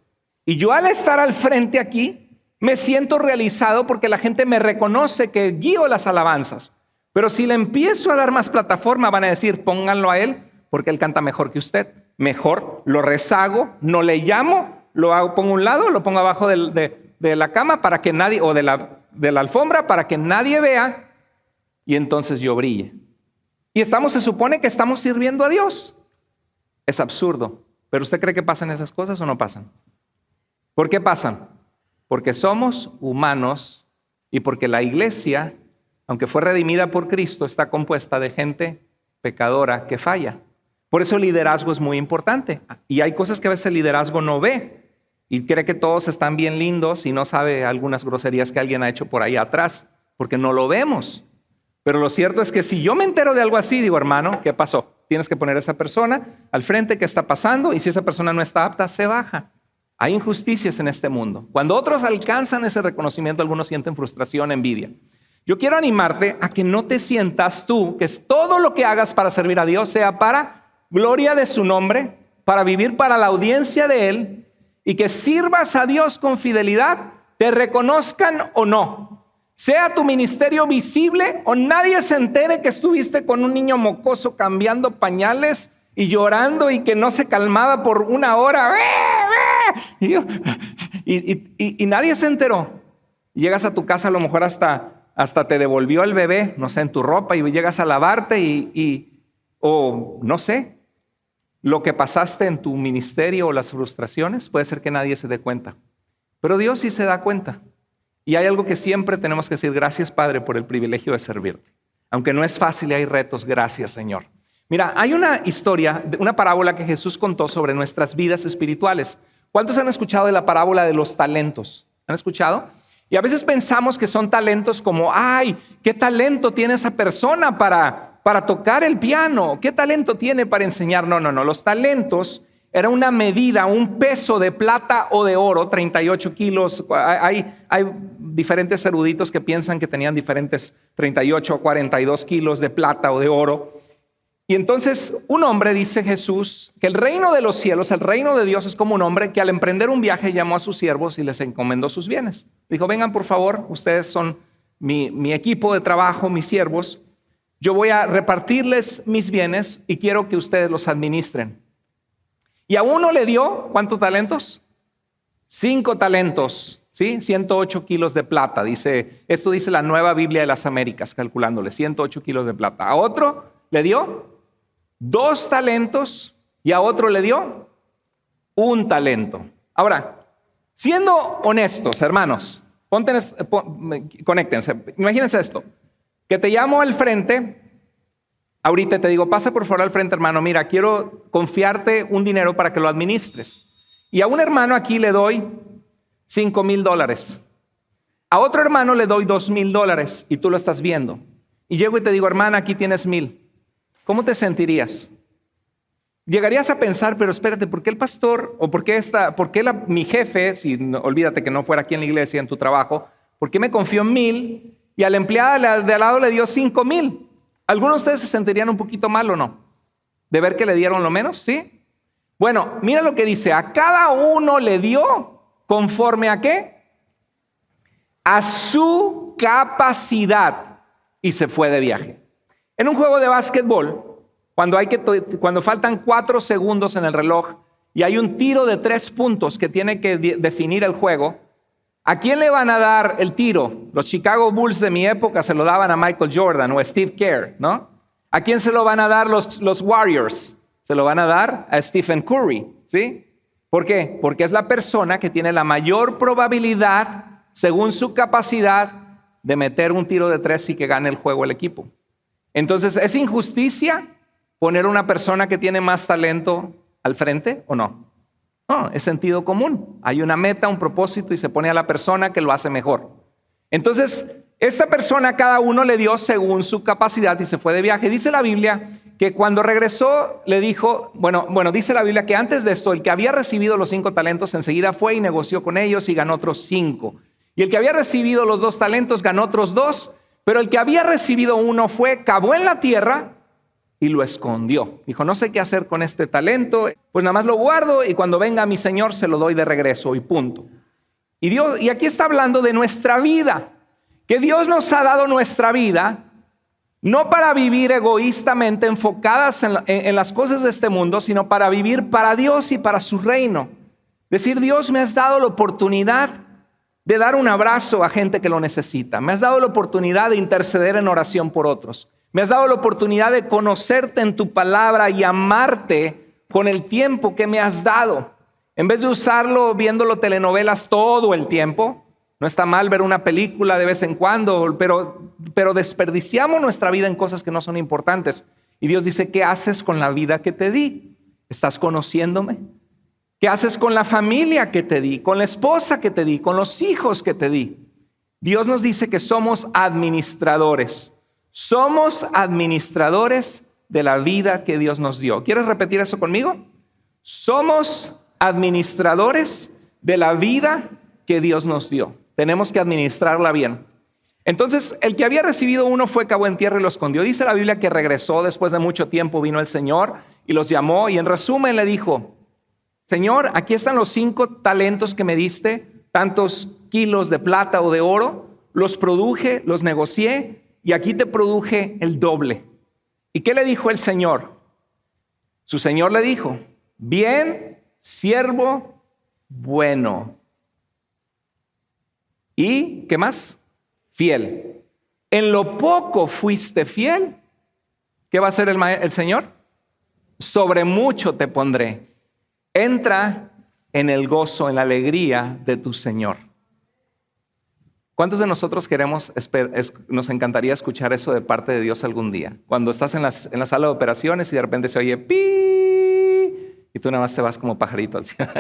Y yo al estar al frente aquí, me siento realizado porque la gente me reconoce que guío las alabanzas. Pero si le empiezo a dar más plataforma, van a decir, pónganlo a él porque él canta mejor que usted. Mejor lo rezago, no le llamo, lo hago, pongo a un lado, lo pongo abajo de la cama para que nadie, o de la alfombra para que nadie vea, y entonces yo brille. Y se supone que estamos sirviendo a Dios. Es absurdo. ¿Pero usted cree que pasan esas cosas o no pasan? ¿Por qué pasan? Porque somos humanos y porque la iglesia, aunque fue redimida por Cristo, está compuesta de gente pecadora que falla. Por eso el liderazgo es muy importante. Y hay cosas que a veces el liderazgo no ve y cree que todos están bien lindos y no sabe algunas groserías que alguien ha hecho por ahí atrás, porque no lo vemos. Pero lo cierto es que si yo me entero de algo así, digo, hermano, ¿qué pasó? Tienes que poner a esa persona al frente, ¿qué está pasando? Y si esa persona no está apta, se baja. Hay injusticias en este mundo. Cuando otros alcanzan ese reconocimiento, algunos sienten frustración, envidia. Yo quiero animarte a que no te sientas tú, que todo lo que hagas para servir a Dios sea para gloria de su nombre, para vivir para la audiencia de Él, y que sirvas a Dios con fidelidad, te reconozcan o no. Sea tu ministerio visible o nadie se entere que estuviste con un niño mocoso cambiando pañales y llorando y que no se calmaba por una hora. Y nadie se enteró. Llegas a tu casa, a lo mejor hasta te devolvió el bebé, no sé, en tu ropa, y llegas a lavarte o no sé, lo que pasaste en tu ministerio o las frustraciones, puede ser que nadie se dé cuenta. Pero Dios sí se da cuenta. Y hay algo que siempre tenemos que decir: gracias, Padre, por el privilegio de servirte. Aunque no es fácil y hay retos, gracias, Señor. Mira, hay una historia, una parábola que Jesús contó sobre nuestras vidas espirituales. ¿Cuántos han escuchado de la parábola de los talentos? ¿Han escuchado? Y a veces pensamos que son talentos como, ¡ay, qué talento tiene esa persona para tocar el piano! ¿Qué talento tiene para enseñar? No. Los talentos era una medida, un peso de plata o de oro, 38 kilos. Hay diferentes eruditos que piensan que tenían diferentes 38 o 42 kilos de plata o de oro. Y entonces un hombre, dice Jesús, que el reino de los cielos, el reino de Dios es como un hombre que al emprender un viaje llamó a sus siervos y les encomendó sus bienes. Dijo, vengan por favor, ustedes son mi equipo de trabajo, mis siervos. Yo voy a repartirles mis bienes y quiero que ustedes los administren. Y a uno le dio, ¿cuántos talentos? 5 talentos, ¿sí? 108 kilos de plata. Esto dice la Nueva Biblia de las Américas, calculándole, 108 kilos de plata. A otro le dio 2 talentos y a otro le dio 1 talento. Ahora, siendo honestos, hermanos, conéctense. Imagínense esto, que te llamo al frente. Ahorita te digo, pasa por favor al frente, hermano. Mira, quiero confiarte un dinero para que lo administres. Y a un hermano aquí le doy $5,000. A otro hermano le doy $2,000 y tú lo estás viendo. Y llego y te digo, hermana, aquí tienes 1,000. ¿Cómo te sentirías? Llegarías a pensar, pero espérate, ¿por qué el pastor o por qué mi jefe, olvídate que no fuera aquí en la iglesia, en tu trabajo, ¿por qué me confió 1,000 y a la empleada de al lado le dio 5,000? ¿Algunos de ustedes se sentirían un poquito mal o no? ¿De ver que le dieron lo menos? ¿Sí? Bueno, mira lo que dice. A cada uno le dio conforme a ¿qué? A su capacidad y se fue de viaje. En un juego de básquetbol, cuando faltan 4 segundos en el reloj y hay un tiro de 3 puntos que tiene que definir el juego, ¿a quién le van a dar el tiro? Los Chicago Bulls de mi época se lo daban a Michael Jordan o a Steve Kerr, ¿no? ¿A quién se lo van a dar los Warriors? Se lo van a dar a Stephen Curry, ¿sí? ¿Por qué? Porque es la persona que tiene la mayor probabilidad, según su capacidad, de meter un tiro de 3 y que gane el juego el equipo. Entonces, ¿es injusticia poner a una persona que tiene más talento al frente o no? No, es sentido común. Hay una meta, un propósito y se pone a la persona que lo hace mejor. Entonces, esta persona a cada uno le dio según su capacidad y se fue de viaje. Dice la Biblia que cuando regresó le dijo, dice la Biblia que antes de esto, el que había recibido los 5 talentos enseguida fue y negoció con ellos y ganó otros 5. Y el que había recibido los 2 talentos ganó otros 2, pero el que había recibido 1 cavó en la tierra y lo escondió. Dijo, no sé qué hacer con este talento, pues nada más lo guardo y cuando venga mi Señor se lo doy de regreso y punto. Y aquí está hablando de nuestra vida, que Dios nos ha dado nuestra vida, no para vivir egoístamente enfocadas en las cosas de este mundo, sino para vivir para Dios y para su reino. Decir, Dios, me has dado la oportunidad de dar un abrazo a gente que lo necesita. Me has dado la oportunidad de interceder en oración por otros. Me has dado la oportunidad de conocerte en tu palabra y amarte con el tiempo que me has dado. En vez de usarlo viéndolo telenovelas todo el tiempo, no está mal ver una película de vez en cuando, pero desperdiciamos nuestra vida en cosas que no son importantes. Y Dios dice, ¿qué haces con la vida que te di? ¿Estás conociéndome? ¿Qué haces con la familia que te di? ¿Con la esposa que te di? ¿Con los hijos que te di? Dios nos dice que somos administradores. Somos administradores de la vida que Dios nos dio. ¿Quieres repetir eso conmigo? Somos administradores de la vida que Dios nos dio. Tenemos que administrarla bien. Entonces, el que había recibido 1 cavó en tierra y lo escondió. Dice la Biblia que regresó después de mucho tiempo, vino el Señor y los llamó y en resumen le dijo, Señor, aquí están los 5 talentos que me diste, tantos kilos de plata o de oro, los produje, los negocié y aquí te produje el doble. ¿Y qué le dijo el Señor? Su Señor le dijo, bien, siervo bueno. ¿Y qué más? Fiel. En lo poco fuiste fiel. ¿Qué va a hacer el Señor? Sobre mucho te pondré. Entra en el gozo, en la alegría de tu Señor. ¿Cuántos de nosotros nos encantaría escuchar eso de parte de Dios algún día? Cuando estás en la sala de operaciones y de repente se oye pi y tú nada más te vas como pajarito al cielo.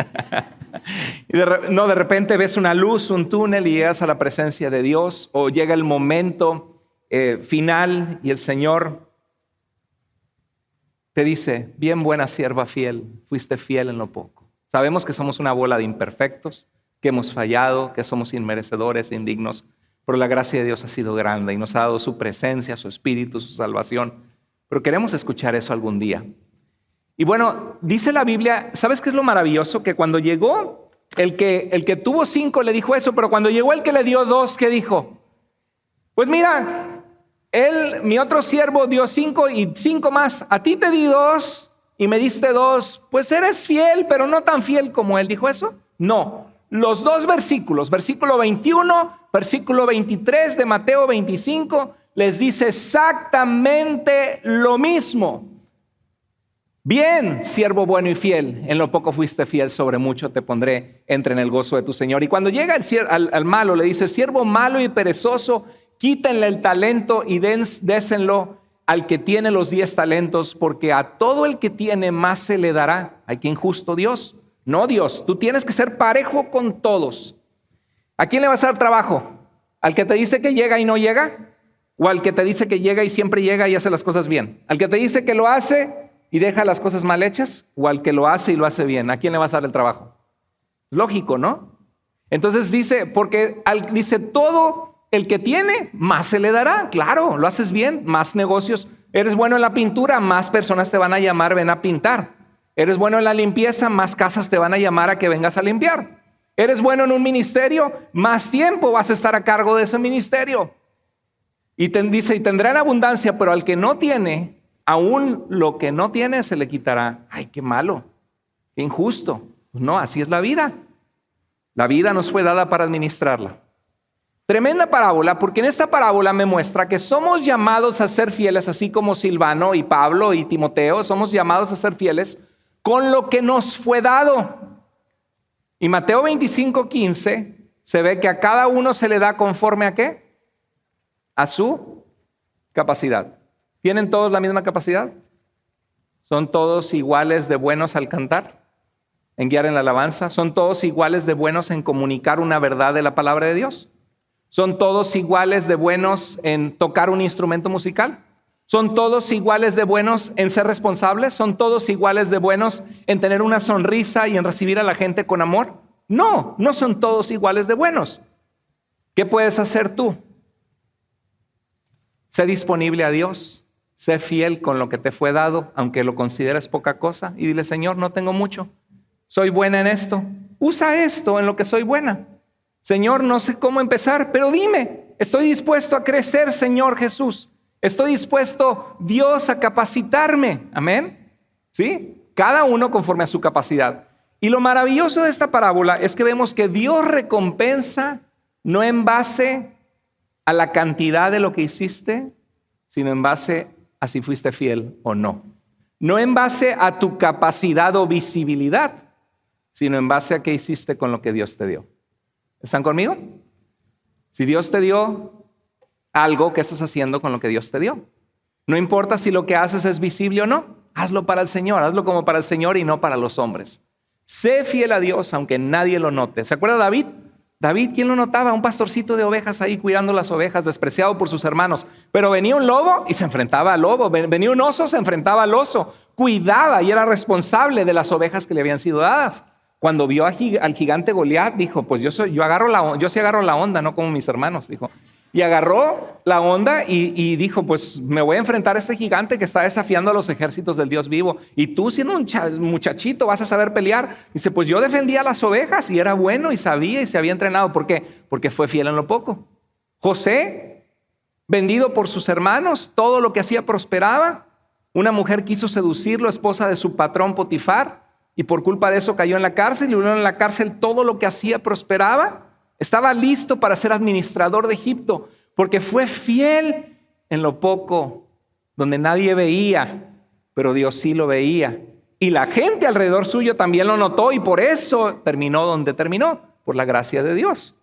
Y de repente ves una luz, un túnel y llegas a la presencia de Dios, o llega el momento final y el Señor te dice, bien buena sierva fiel, fuiste fiel en lo poco. Sabemos que somos una bola de imperfectos, que hemos fallado, que somos inmerecedores, indignos, pero la gracia de Dios ha sido grande y nos ha dado su presencia, su espíritu, su salvación. Pero queremos escuchar eso algún día. Y bueno, dice la Biblia, ¿sabes qué es lo maravilloso? Que cuando llegó el que tuvo 5 le dijo eso, pero cuando llegó el que le dio 2, ¿qué dijo? Pues mira, mi otro siervo dio 5 y 5 más. A ti te di 2 y me diste 2. Pues eres fiel, pero no tan fiel como él. ¿Dijo eso? No. Los 2 versículos, versículo 21, versículo 23 de Mateo 25, les dice exactamente lo mismo. Bien, siervo bueno y fiel, en lo poco fuiste fiel, sobre mucho te pondré, entra en el gozo de tu Señor. Y cuando llega al malo, le dice, siervo malo y perezoso, quítenle el talento y désenlo al que tiene los 10 talentos, porque a todo el que tiene más se le dará. Ay, qué injusto Dios. No, Dios, tú tienes que ser parejo con todos. ¿A quién le vas a dar trabajo? ¿Al que te dice que llega y no llega? ¿O al que te dice que llega y siempre llega y hace las cosas bien? ¿Al que te dice que lo hace y deja las cosas mal hechas? ¿O al que lo hace y lo hace bien? ¿A quién le vas a dar el trabajo? Es lógico, ¿no? Entonces dice, dice todo el que tiene, más se le dará. Claro, lo haces bien, más negocios. Eres bueno en la pintura, más personas te van a llamar, ven a pintar. Eres bueno en la limpieza, más casas te van a llamar a que vengas a limpiar. Eres bueno en un ministerio, más tiempo vas a estar a cargo de ese ministerio. Y dice, y tendrá en abundancia, pero al que no tiene, aún lo que no tiene se le quitará. Ay, qué malo, qué injusto. Pues no, así es la vida. La vida nos fue dada para administrarla. Tremenda parábola, porque en esta parábola me muestra que somos llamados a ser fieles, así como Silvano y Pablo y Timoteo, somos llamados a ser fieles con lo que nos fue dado. Y Mateo 25:15 se ve que a cada uno se le da conforme a ¿qué? A su capacidad. ¿Tienen todos la misma capacidad? ¿Son todos iguales de buenos al cantar? ¿En guiar en la alabanza? ¿Son todos iguales de buenos en comunicar una verdad de la palabra de Dios? ¿Son todos iguales de buenos en tocar un instrumento musical? ¿Son todos iguales de buenos en ser responsables? ¿Son todos iguales de buenos en tener una sonrisa y en recibir a la gente con amor? No, no son todos iguales de buenos. ¿Qué puedes hacer tú? Sé disponible a Dios, sé fiel con lo que te fue dado, aunque lo consideres poca cosa, y dile, Señor, no tengo mucho, soy buena en esto, usa esto en lo que soy buena. Señor, no sé cómo empezar, pero dime, estoy dispuesto a crecer, Señor Jesús. Estoy dispuesto, Dios, a capacitarme. Amén. ¿Sí? Cada uno conforme a su capacidad. Y lo maravilloso de esta parábola es que vemos que Dios recompensa no en base a la cantidad de lo que hiciste, sino en base a si fuiste fiel o no. No en base a tu capacidad o visibilidad, sino en base a qué hiciste con lo que Dios te dio. ¿Están conmigo? Si Dios te dio algo, ¿qué estás haciendo con lo que Dios te dio? No importa si lo que haces es visible o no, hazlo para el Señor, hazlo como para el Señor y no para los hombres. Sé fiel a Dios aunque nadie lo note. ¿Se acuerda David? David, ¿quién lo notaba? Un pastorcito de ovejas ahí cuidando las ovejas, despreciado por sus hermanos. Pero venía un lobo y se enfrentaba al lobo. Venía un oso, se enfrentaba al oso. Cuidaba y era responsable de las ovejas que le habían sido dadas. Cuando vio al gigante Goliat, dijo, pues yo sí agarro la onda, no como mis hermanos, dijo. Y agarró la onda y dijo, pues me voy a enfrentar a este gigante que está desafiando a los ejércitos del Dios vivo. Y tú, siendo un muchachito, vas a saber pelear. Dice, pues yo defendía las ovejas y era bueno y sabía y se había entrenado. ¿Por qué? Porque fue fiel en lo poco. José, vendido por sus hermanos, todo lo que hacía prosperaba. Una mujer quiso seducirlo, esposa de su patrón Potifar, y por culpa de eso cayó en la cárcel, y luego en la cárcel todo lo que hacía prosperaba. Estaba listo para ser administrador de Egipto, porque fue fiel en lo poco, donde nadie veía, pero Dios sí lo veía. Y la gente alrededor suyo también lo notó, y por eso terminó donde terminó, por la gracia de Dios.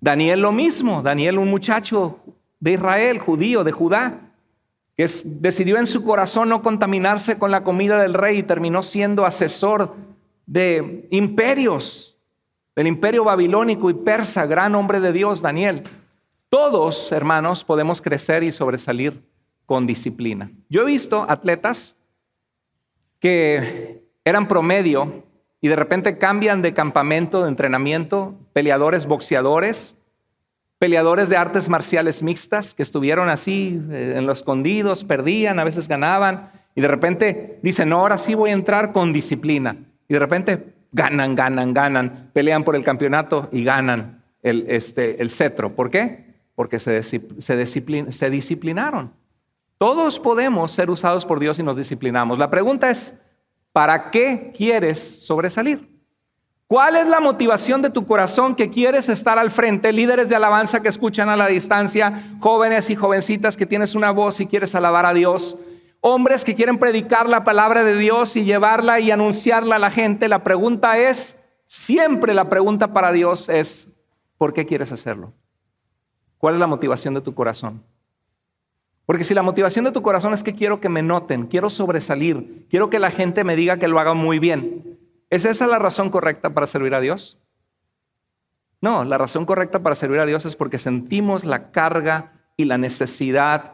Daniel lo mismo, Daniel, un muchacho de Israel, judío, de Judá, que decidió en su corazón no contaminarse con la comida del rey y terminó siendo asesor de imperios, del imperio babilónico y persa, gran hombre de Dios, Daniel. Todos, hermanos, podemos crecer y sobresalir con disciplina. Yo he visto atletas que eran promedio y de repente cambian de campamento, de entrenamiento, peleadores, boxeadores, peleadores de artes marciales mixtas que estuvieron así en los escondidos, perdían, a veces ganaban y de repente dicen, no, ahora sí voy a entrar con disciplina. Y de repente ganan, pelean por el campeonato y ganan el cetro. ¿Por qué? Porque se disciplinaron. Todos podemos ser usados por Dios y nos disciplinamos. La pregunta es, ¿para qué quieres sobresalir? ¿Cuál es la motivación de tu corazón que quieres estar al frente? Líderes de alabanza que escuchan a la distancia, jóvenes y jovencitas que tienes una voz y quieres alabar a Dios, hombres que quieren predicar la palabra de Dios y llevarla y anunciarla a la gente. La pregunta es, siempre la pregunta para Dios es, ¿por qué quieres hacerlo? ¿Cuál es la motivación de tu corazón? Porque si la motivación de tu corazón es que quiero que me noten, quiero sobresalir, quiero que la gente me diga que lo haga muy bien, ¿es esa la razón correcta para servir a Dios? No, la razón correcta para servir a Dios es porque sentimos la carga y la necesidad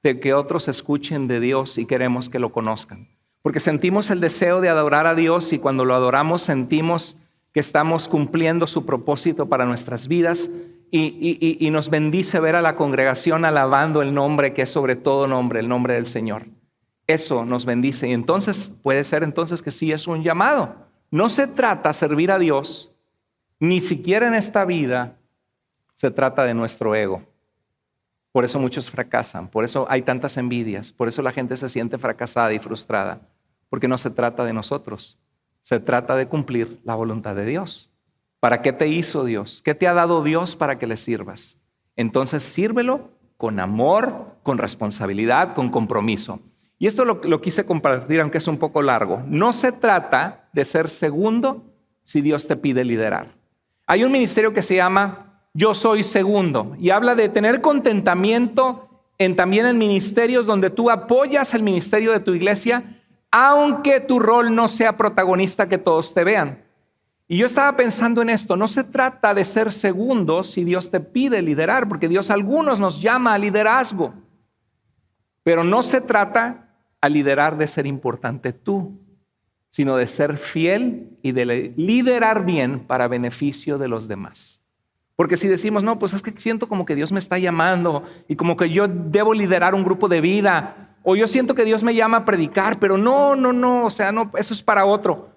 de que otros escuchen de Dios y queremos que lo conozcan. Porque sentimos el deseo de adorar a Dios y cuando lo adoramos sentimos que estamos cumpliendo su propósito para nuestras vidas y nos bendice ver a la congregación alabando el nombre que es sobre todo nombre, el nombre del Señor. Eso nos bendice y entonces puede ser entonces que sí es un llamado. No se trata de servir a Dios, ni siquiera en esta vida se trata de nuestro ego. Por eso muchos fracasan, por eso hay tantas envidias, por eso la gente se siente fracasada y frustrada, porque no se trata de nosotros, se trata de cumplir la voluntad de Dios. ¿Para qué te hizo Dios? ¿Qué te ha dado Dios para que le sirvas? Entonces sírvelo con amor, con responsabilidad, con compromiso. Y esto lo quise compartir, aunque es un poco largo. No se trata de ser segundo si Dios te pide liderar. Hay un ministerio que se llama Yo Soy Segundo y habla de tener contentamiento también en ministerios donde tú apoyas el ministerio de tu iglesia, aunque tu rol no sea protagonista que todos te vean. Y yo estaba pensando en esto, no se trata de ser segundo si Dios te pide liderar, porque Dios a algunos nos llama a liderazgo, pero no se trata a liderar de ser importante tú, sino de ser fiel y de liderar bien para beneficio de los demás. Porque si decimos, no, pues es que siento como que Dios me está llamando y como que yo debo liderar un grupo de vida, o yo siento que Dios me llama a predicar, pero no, o sea, no, eso es para otro.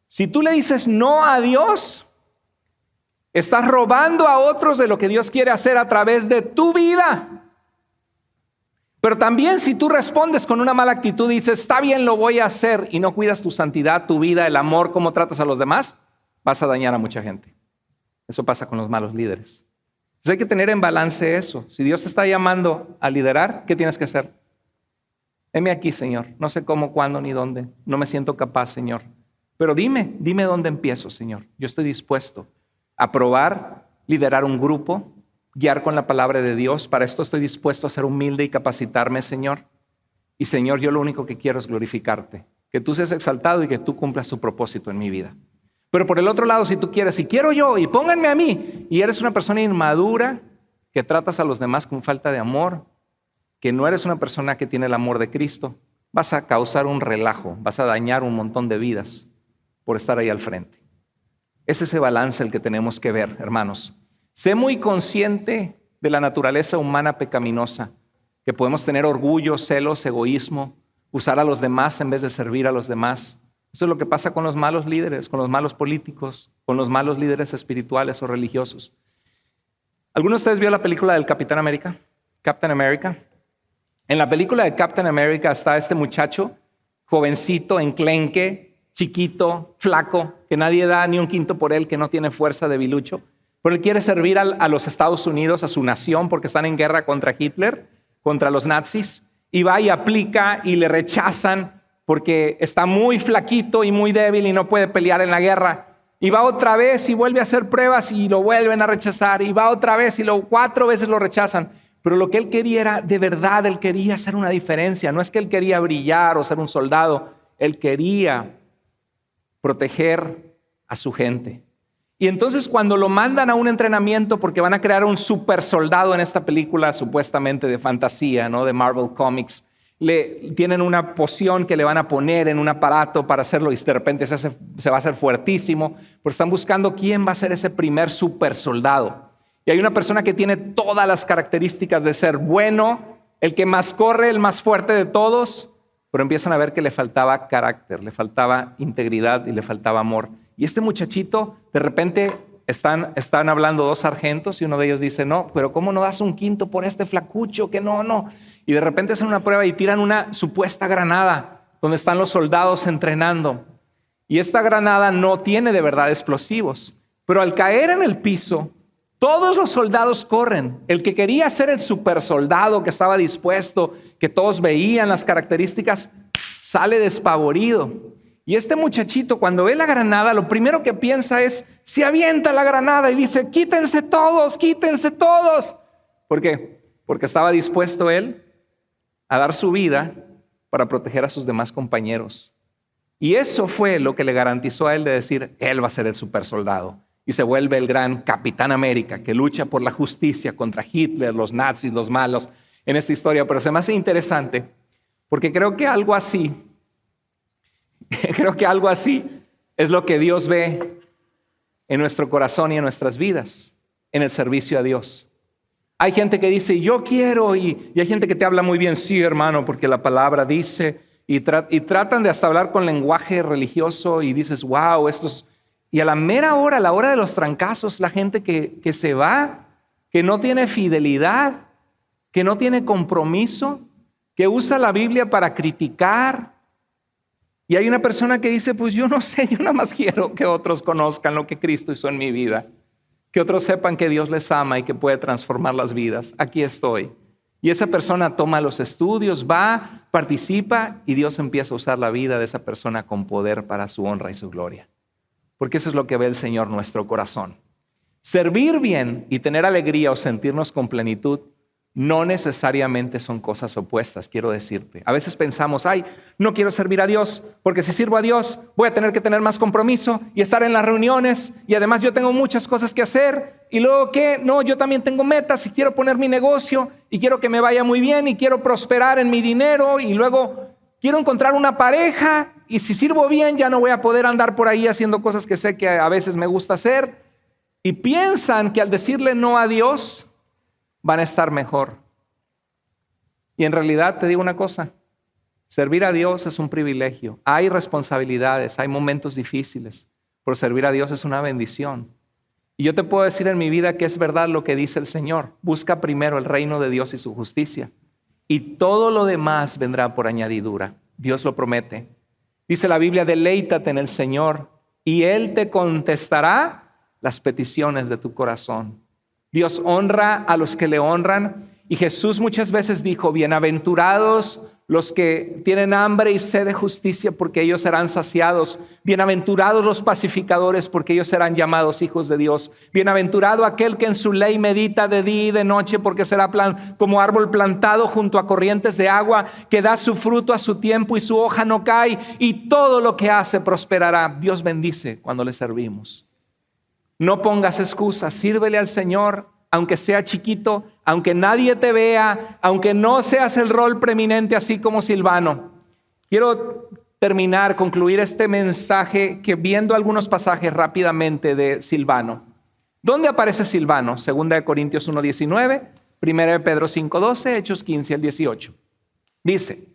Si tú le dices no a Dios, estás robando a otros de lo que Dios quiere hacer a través de tu vida. Pero también si tú respondes con una mala actitud y dices, está bien, lo voy a hacer, y no cuidas tu santidad, tu vida, el amor, cómo tratas a los demás, vas a dañar a mucha gente. Eso pasa con los malos líderes. Entonces hay que tener en balance eso. Si Dios te está llamando a liderar, ¿qué tienes que hacer? Heme aquí, Señor. No sé cómo, cuándo, ni dónde. No me siento capaz, Señor. Pero dime dónde empiezo, Señor. Yo estoy dispuesto a probar, liderar un grupo, guiar con la palabra de Dios. Para esto estoy dispuesto a ser humilde y capacitarme, Señor. Y Señor, yo lo único que quiero es glorificarte. Que tú seas exaltado y que tú cumplas tu propósito en mi vida. Pero por el otro lado, si tú quieres, si quiero yo y pónganme a mí, y eres una persona inmadura, que tratas a los demás con falta de amor, que no eres una persona que tiene el amor de Cristo, vas a causar un relajo, vas a dañar un montón de vidas por estar ahí al frente. Es ese balance el que tenemos que ver, hermanos. Sé muy consciente de la naturaleza humana pecaminosa, que podemos tener orgullo, celos, egoísmo, usar a los demás en vez de servir a los demás. Eso es lo que pasa con los malos líderes, con los malos políticos, con los malos líderes espirituales o religiosos. ¿Alguno de ustedes vio la película del Capitán América? Captain America. En la película de Captain America está este muchacho, jovencito, enclenque, chiquito, flaco, que nadie da ni un quinto por él, que no tiene fuerza, debilucho. Pero él quiere servir a los Estados Unidos, a su nación, porque están en guerra contra Hitler, contra los nazis. Y va y aplica y le rechazan porque está muy flaquito y muy débil y no puede pelear en la guerra. Y va otra vez y vuelve a hacer pruebas y lo vuelven a rechazar. Y va otra vez y 4 veces lo rechazan. Pero lo que él quería era, de verdad, él quería hacer una diferencia. No es que él quería brillar o ser un soldado. Él quería proteger a su gente. Y entonces cuando lo mandan a un entrenamiento porque van a crear un super soldado en esta película supuestamente de fantasía, ¿no? De Marvel Comics, tienen una poción que le van a poner en un aparato para hacerlo y de repente se va a hacer fuertísimo, pero están buscando quién va a ser ese primer super soldado. Y hay una persona que tiene todas las características de ser bueno, el que más corre, el más fuerte de todos, pero empiezan a ver que le faltaba carácter, le faltaba integridad y le faltaba amor. Y este muchachito, de repente están hablando 2 sargentos y uno de ellos dice, no, pero ¿cómo no das un quinto por este flacucho? Que no. Y de repente hacen una prueba y tiran una supuesta granada donde están los soldados entrenando. Y esta granada no tiene de verdad explosivos, pero al caer en el piso, todos los soldados corren. El que quería ser el super soldado, que estaba dispuesto, que todos veían las características, sale despavorido. Y este muchachito, cuando ve la granada, lo primero que piensa es, se avienta la granada y dice, quítense todos, quítense todos. ¿Por qué? Porque estaba dispuesto él a dar su vida para proteger a sus demás compañeros. Y eso fue lo que le garantizó a él de decir, él va a ser el super soldado. Y se vuelve el gran Capitán América, que lucha por la justicia contra Hitler, los nazis, los malos en esta historia. Pero se me hace interesante, porque creo que algo así es lo que Dios ve en nuestro corazón y en nuestras vidas, en el servicio a Dios. Hay gente que dice, yo quiero, y hay gente que te habla muy bien, sí, hermano, porque la palabra dice, y tratan de hasta hablar con lenguaje religioso, y dices, wow, estos... Y a la mera hora, a la hora de los trancazos, la gente que se va, que no tiene fidelidad, que no tiene compromiso, que usa la Biblia para criticar. Y hay una persona que dice, pues yo no sé, yo nada más quiero que otros conozcan lo que Cristo hizo en mi vida. Que otros sepan que Dios les ama y que puede transformar las vidas. Aquí estoy. Y esa persona toma los estudios, va, participa y Dios empieza a usar la vida de esa persona con poder para su honra y su gloria. Porque eso es lo que ve el Señor en nuestro corazón. Servir bien y tener alegría o sentirnos con plenitud no necesariamente son cosas opuestas, quiero decirte. A veces pensamos, ay, no quiero servir a Dios, porque si sirvo a Dios voy a tener que tener más compromiso y estar en las reuniones, y además yo tengo muchas cosas que hacer, y luego ¿qué? No, yo también tengo metas y quiero poner mi negocio, y quiero que me vaya muy bien, y quiero prosperar en mi dinero, y luego quiero encontrar una pareja, y si sirvo bien ya no voy a poder andar por ahí haciendo cosas que sé que a veces me gusta hacer. y piensan que al decirle no a Dios van a estar mejor. Y en realidad te digo una cosa, servir a Dios es un privilegio. Hay responsabilidades, hay momentos difíciles, pero servir a Dios es una bendición. Y yo te puedo decir en mi vida que es verdad lo que dice el Señor. Busca primero el reino de Dios y su justicia, y todo lo demás vendrá por añadidura. Dios lo promete. Dice la Biblia, deleítate en el Señor y Él te contestará las peticiones de tu corazón. Dios honra a los que le honran, y Jesús muchas veces dijo, bienaventurados los que tienen hambre y sed de justicia, porque ellos serán saciados. Bienaventurados los pacificadores, porque ellos serán llamados hijos de Dios. Bienaventurado aquel que en su ley medita de día y de noche, porque será como árbol plantado junto a corrientes de agua, que da su fruto a su tiempo y su hoja no cae, y todo lo que hace prosperará. Dios bendice cuando le servimos. No pongas excusas, sírvele al Señor, aunque sea chiquito, aunque nadie te vea, aunque no seas el rol preeminente así como Silvano. Quiero concluir este mensaje viendo algunos pasajes rápidamente de Silvano. ¿Dónde aparece Silvano? 2 Corintios 1:19, 1 Pedro 5:12, Hechos 15 al 18. Dice,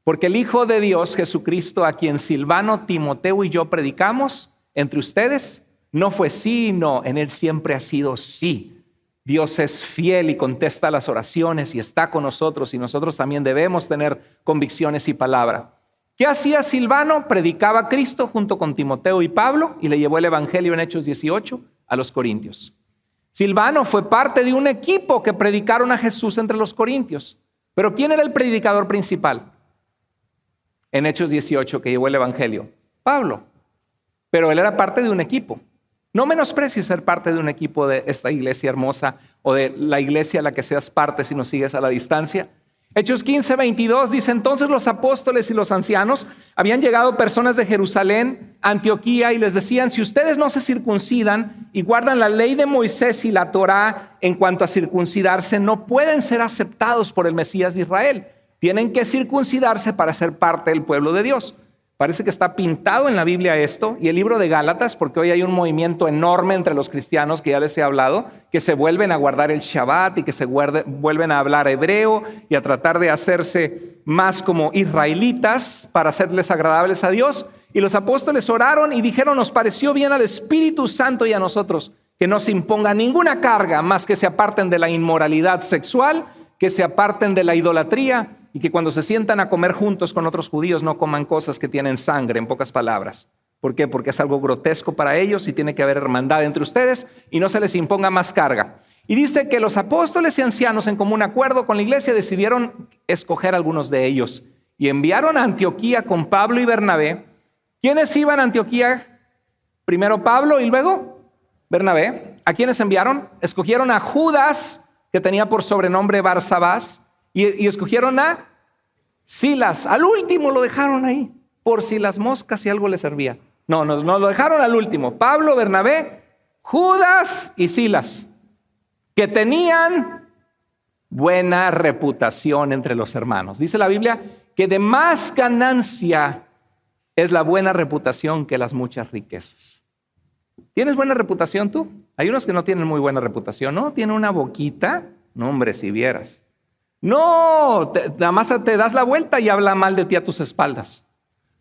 porque el Hijo de Dios, Jesucristo, a quien Silvano, Timoteo y yo predicamos entre ustedes, no fue sí, no, en él siempre ha sido sí. Dios es fiel y contesta las oraciones y está con nosotros, y nosotros también debemos tener convicciones y palabra. ¿Qué hacía Silvano? Predicaba a Cristo junto con Timoteo y Pablo, y le llevó el evangelio en Hechos 18 a los corintios. Silvano fue parte de un equipo que predicaron a Jesús entre los corintios. Pero ¿quién era el predicador principal? En Hechos 18 que llevó el evangelio, Pablo. Pero él era parte de un equipo. No menosprecies ser parte de un equipo de esta iglesia hermosa o de la iglesia a la que seas parte si nos sigues a la distancia. Hechos 15:22 dice, entonces los apóstoles y los ancianos habían llegado personas de Jerusalén, Antioquía, y les decían, si ustedes no se circuncidan y guardan la ley de Moisés y la Torá en cuanto a circuncidarse, no pueden ser aceptados por el Mesías de Israel. Tienen que circuncidarse para ser parte del pueblo de Dios. Parece que está pintado en la Biblia esto, y el libro de Gálatas, porque hoy hay un movimiento enorme entre los cristianos que ya les he hablado, que se vuelven a guardar el Shabbat y que se vuelven a hablar hebreo y a tratar de hacerse más como israelitas para hacerles agradables a Dios. Y los apóstoles oraron y dijeron, nos pareció bien al Espíritu Santo y a nosotros que no se imponga ninguna carga más que se aparten de la inmoralidad sexual, que se aparten de la idolatría, y que cuando se sientan a comer juntos con otros judíos no coman cosas que tienen sangre, en pocas palabras. ¿Por qué? Porque es algo grotesco para ellos y tiene que haber hermandad entre ustedes y no se les imponga más carga. Y dice que los apóstoles y ancianos, en común acuerdo con la iglesia, decidieron escoger algunos de ellos y enviaron a Antioquía con Pablo y Bernabé. ¿Quiénes iban a Antioquía? Primero Pablo y luego Bernabé. ¿A quiénes enviaron? Escogieron a Judas, que tenía por sobrenombre Barsabás, y escogieron a Silas. Al último lo dejaron ahí, por si las moscas y algo le servía. No, lo dejaron al último. Pablo, Bernabé, Judas y Silas, que tenían buena reputación entre los hermanos. Dice la Biblia que de más ganancia es la buena reputación que las muchas riquezas. ¿Tienes buena reputación tú? Hay unos que no tienen muy buena reputación, ¿no? Tiene una boquita, no hombre, si vieras. No, nada más te das la vuelta y habla mal de ti a tus espaldas.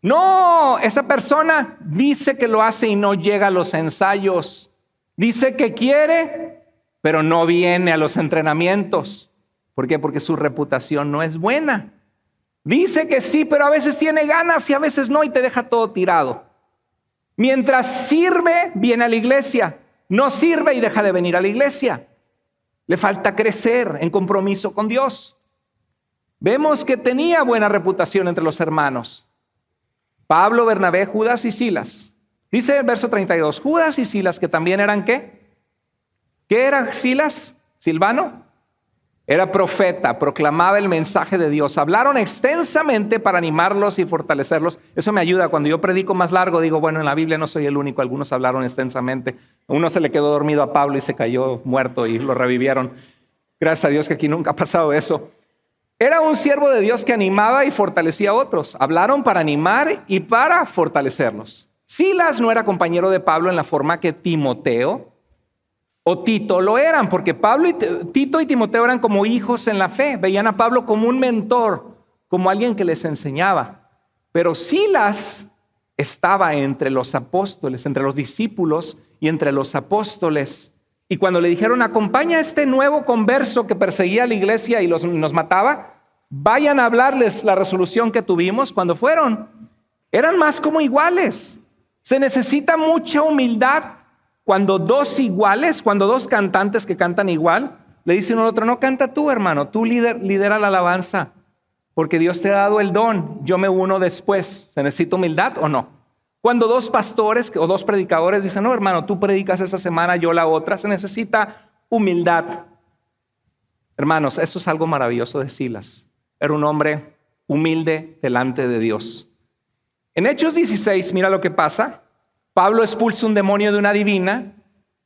No, esa persona dice que lo hace y no llega a los ensayos. Dice que quiere, pero no viene a los entrenamientos. ¿Por qué? Porque su reputación no es buena. Dice que sí, pero a veces tiene ganas y a veces no, y te deja todo tirado. Mientras sirve, viene a la iglesia. No sirve y deja de venir a la iglesia. Le falta crecer en compromiso con Dios. Vemos que tenía buena reputación entre los hermanos. Pablo, Bernabé, Judas y Silas. Dice el verso 32, Judas y Silas, que también eran ¿qué? ¿Qué era Silas? Silvano. Era profeta, proclamaba el mensaje de Dios. Hablaron extensamente para animarlos y fortalecerlos. Eso me ayuda. Cuando yo predico más largo, digo, bueno, en la Biblia no soy el único. Algunos hablaron extensamente. Uno se le quedó dormido a Pablo y se cayó muerto y lo revivieron. Gracias a Dios que aquí nunca ha pasado eso. Era un siervo de Dios que animaba y fortalecía a otros. Hablaron para animar y para fortalecerlos. Silas no era compañero de Pablo en la forma que Timoteo O Tito lo eran, porque Tito y Timoteo eran como hijos en la fe. Veían a Pablo como un mentor, como alguien que les enseñaba. Pero Silas estaba entre los apóstoles, entre los discípulos y entre los apóstoles. Y cuando le dijeron, acompaña a este nuevo converso que perseguía a la iglesia y nos mataba, vayan a hablarles la resolución que tuvimos. Cuando fueron, eran más como iguales. Se necesita mucha humildad cuando dos iguales, cuando dos cantantes que cantan igual, le dicen al otro, no, canta tú, hermano, tú lidera la alabanza, porque Dios te ha dado el don, yo me uno después. ¿Se necesita humildad o no? Cuando dos pastores o dos predicadores dicen, no, hermano, tú predicas esa semana, yo la otra, se necesita humildad. Hermanos, esto es algo maravilloso de Silas. Era un hombre humilde delante de Dios. En Hechos 16, mira lo que pasa. Pablo expulsa un demonio de una divina.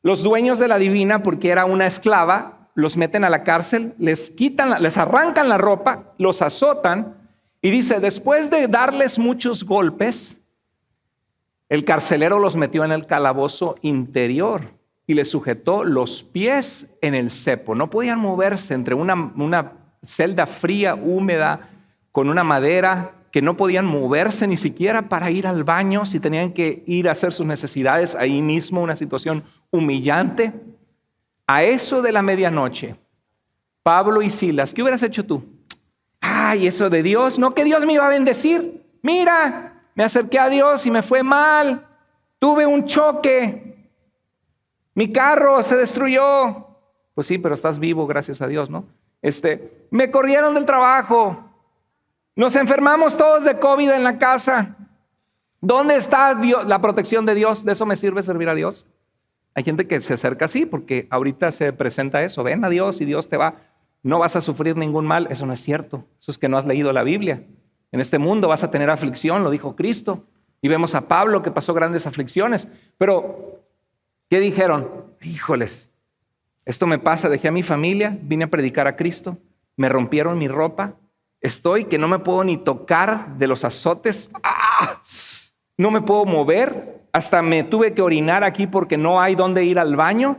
Los dueños de la divina, porque era una esclava, los meten a la cárcel, les arrancan la ropa, los azotan. Y dice, después de darles muchos golpes, el carcelero los metió en el calabozo interior y les sujetó los pies en el cepo. No podían moverse entre una celda fría, húmeda, con una madera, que no podían moverse ni siquiera para ir al baño, si tenían que ir a hacer sus necesidades ahí mismo, una situación humillante. A eso de la medianoche, Pablo y Silas, ¿qué hubieras hecho tú? Ay, eso de Dios, no que Dios me iba a bendecir. Mira, me acerqué a Dios y me fue mal. Tuve un choque. Mi carro se destruyó. Pues sí, pero estás vivo, gracias a Dios, ¿no? Me corrieron del trabajo. Nos enfermamos todos de COVID en la casa. ¿Dónde está Dios, la protección de Dios? ¿De eso me sirve servir a Dios? Hay gente que se acerca así porque ahorita se presenta eso. Ven a Dios y Dios te va. No vas a sufrir ningún mal. Eso no es cierto. Eso es que no has leído la Biblia. En este mundo vas a tener aflicción, lo dijo Cristo. Y vemos a Pablo que pasó grandes aflicciones. Pero, ¿qué dijeron? Híjoles, esto me pasa. Dejé a mi familia, vine a predicar a Cristo. Me rompieron mi ropa. Estoy que no me puedo ni tocar de los azotes. ¡Ah! No me puedo mover. Hasta me tuve que orinar aquí porque no hay dónde ir al baño.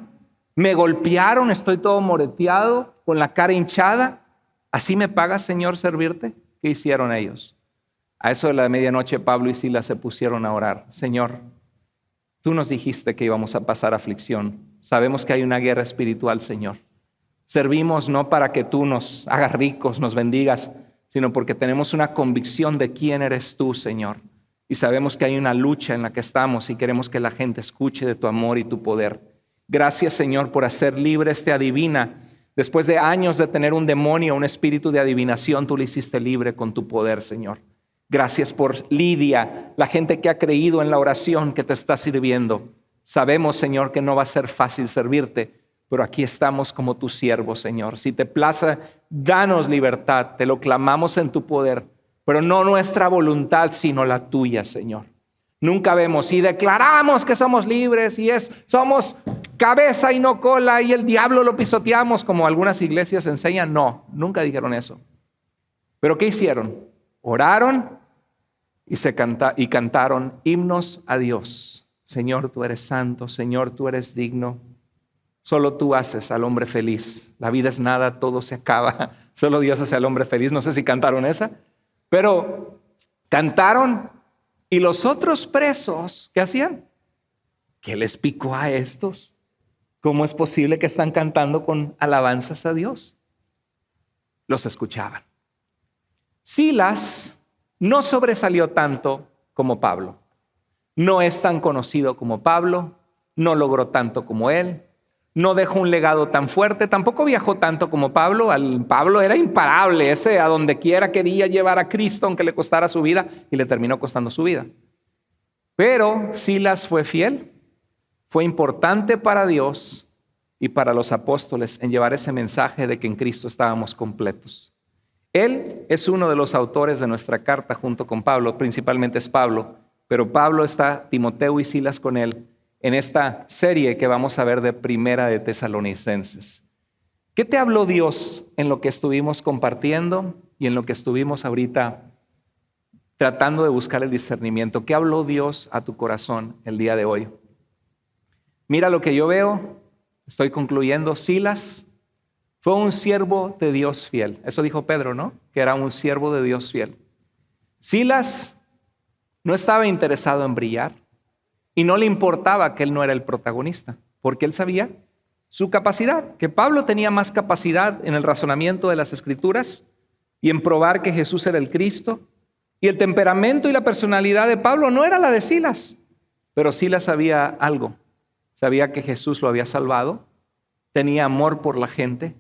Me golpearon, estoy todo moreteado, con la cara hinchada. ¿Así me pagas, Señor, servirte? ¿Qué hicieron ellos? A eso de la medianoche, Pablo y Silas se pusieron a orar. Señor, tú nos dijiste que íbamos a pasar aflicción. Sabemos que hay una guerra espiritual, Señor. Servimos no para que tú nos hagas ricos, nos bendigas, sino porque tenemos una convicción de quién eres tú, Señor. Y sabemos que hay una lucha en la que estamos y queremos que la gente escuche de tu amor y tu poder. Gracias, Señor, por hacer libre este adivina. Después de años de tener un demonio, un espíritu de adivinación, tú le hiciste libre con tu poder, Señor. Gracias por Lidia, la gente que ha creído en la oración que te está sirviendo. Sabemos, Señor, que no va a ser fácil servirte, pero aquí estamos como tus siervos, Señor. Si te place, danos libertad, te lo clamamos en tu poder, pero no nuestra voluntad, sino la tuya, Señor. Nunca vemos y declaramos que somos libres y somos cabeza y no cola y el diablo lo pisoteamos como algunas iglesias enseñan. No, nunca dijeron eso. ¿Pero qué hicieron? Oraron y cantaron himnos a Dios. Señor, tú eres santo, Señor, tú eres digno. Solo tú haces al hombre feliz. La vida es nada, todo se acaba. Solo Dios hace al hombre feliz. No sé si cantaron esa, pero cantaron. Y los otros presos, ¿qué hacían? ¿Qué les picó a estos? ¿Cómo es posible que están cantando con alabanzas a Dios? Los escuchaban. Silas no sobresalió tanto como Pablo. No es tan conocido como Pablo. No logró tanto como él. No dejó un legado tan fuerte, tampoco viajó tanto como Pablo. Pablo era imparable, ese a donde quiera quería llevar a Cristo, aunque le costara su vida, y le terminó costando su vida. Pero Silas fue fiel, fue importante para Dios y para los apóstoles en llevar ese mensaje de que en Cristo estábamos completos. Él es uno de los autores de nuestra carta junto con Pablo, principalmente es Pablo, pero Pablo está, Timoteo y Silas con él, en esta serie que vamos a ver de Primera de Tesalonicenses. ¿Qué te habló Dios en lo que estuvimos compartiendo y en lo que estuvimos ahorita tratando de buscar el discernimiento? ¿Qué habló Dios a tu corazón el día de hoy? Mira lo que yo veo. Estoy concluyendo. Silas fue un siervo de Dios fiel. Eso dijo Pedro, ¿no? Que era un siervo de Dios fiel. Silas no estaba interesado en brillar y no le importaba que él no era el protagonista, porque él sabía su capacidad, que Pablo tenía más capacidad en el razonamiento de las Escrituras y en probar que Jesús era el Cristo. Y el temperamento y la personalidad de Pablo no era la de Silas, pero Silas sabía algo. Sabía que Jesús lo había salvado, tenía amor por la gente,